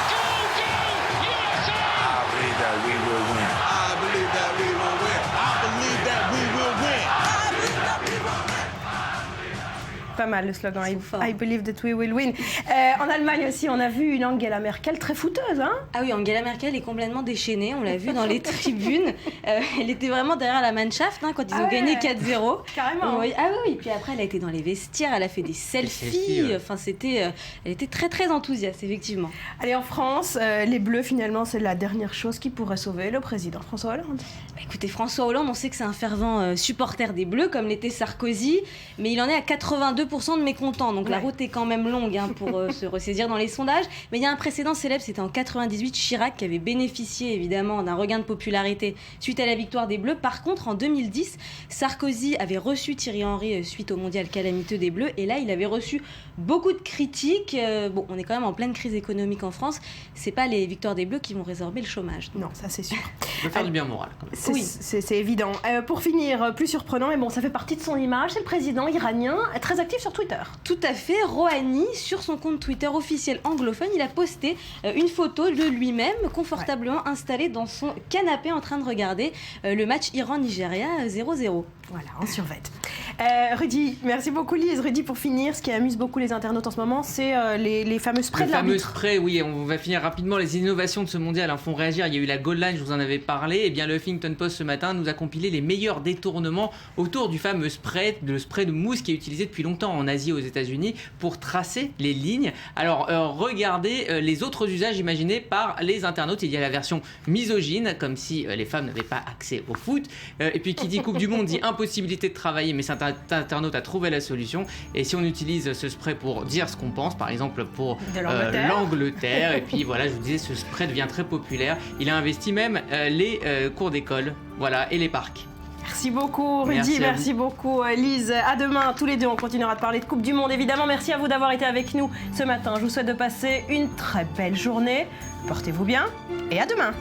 Go, USA! I believe that we will win. I believe that we will win. I believe that we will win. I believe that we will win. Pas mal le slogan, I believe that we will win. En Allemagne aussi, on a vu une Angela Merkel très fouteuse. Hein. Ah oui, Angela Merkel est complètement déchaînée, on l'a vu dans les tribunes. Elle était vraiment derrière la Mannschaft quand ils ont gagné 4-0. Carrément. Oui. Ah oui, puis après elle a été dans les vestiaires, elle a fait des selfies. Ouais. Enfin, elle était très très enthousiaste, effectivement. Allez, en France, les Bleus, finalement, c'est la dernière chose qui pourrait sauver le président François Hollande. Écoutez, François Hollande, on sait que c'est un fervent supporter des Bleus, comme l'était Sarkozy, mais il en est à 82% de mécontents, donc la route est quand même longue pour se ressaisir dans les sondages. Mais il y a un précédent célèbre, c'était en 98, Chirac qui avait bénéficié évidemment d'un regain de popularité suite à la victoire des Bleus. Par contre, en 2010, Sarkozy avait reçu Thierry Henry suite au mondial calamiteux des Bleus, et là il avait reçu beaucoup de critiques. Bon, on est quand même en pleine crise économique en France, c'est pas les victoires des Bleus qui vont résorber le chômage. Donc. Non, ça c'est sûr. Ça peut faire du bien moral quand même. Oui, c'est évident. Pour finir, plus surprenant, mais bon, ça fait partie de son image, c'est le président iranien, très actif sur Twitter. Tout à fait. Rouhani, sur son compte Twitter officiel anglophone, il a posté une photo de lui-même confortablement installé dans son canapé en train de regarder le match Iran-Nigeria 0-0. Voilà, en survêt. Rudy, merci beaucoup Lise. Rudy, pour finir, ce qui amuse beaucoup les internautes en ce moment, c'est les fameux sprays de l'arbitre. Les fameux sprays, oui, on va finir rapidement. Les innovations de ce mondial font réagir. Il y a eu la goal line, je vous en avais parlé. Et bien le Huffington Post ce matin nous a compilé les meilleurs détournements autour du fameux spray, le spray de mousse qui est utilisé depuis longtemps en Asie et aux États-Unis pour tracer les lignes. Alors regardez les autres usages imaginés par les internautes. Il y a la version misogyne, comme si les femmes n'avaient pas accès au foot. Et puis qui dit Coupe du Monde dit impossibilité de travailler, mais cet internaute a trouvé la solution. Et si on utilise ce spray pour dire ce qu'on pense, par exemple pour l'Angleterre, et puis voilà, je vous disais, ce spray devient très populaire. Il a investi même les cours d'école, voilà, et les parcs. Merci beaucoup Rudy, merci beaucoup Lise. À demain, tous les deux, on continuera de parler de Coupe du Monde évidemment. Merci à vous d'avoir été avec nous ce matin. Je vous souhaite de passer une très belle journée. Portez-vous bien et à demain.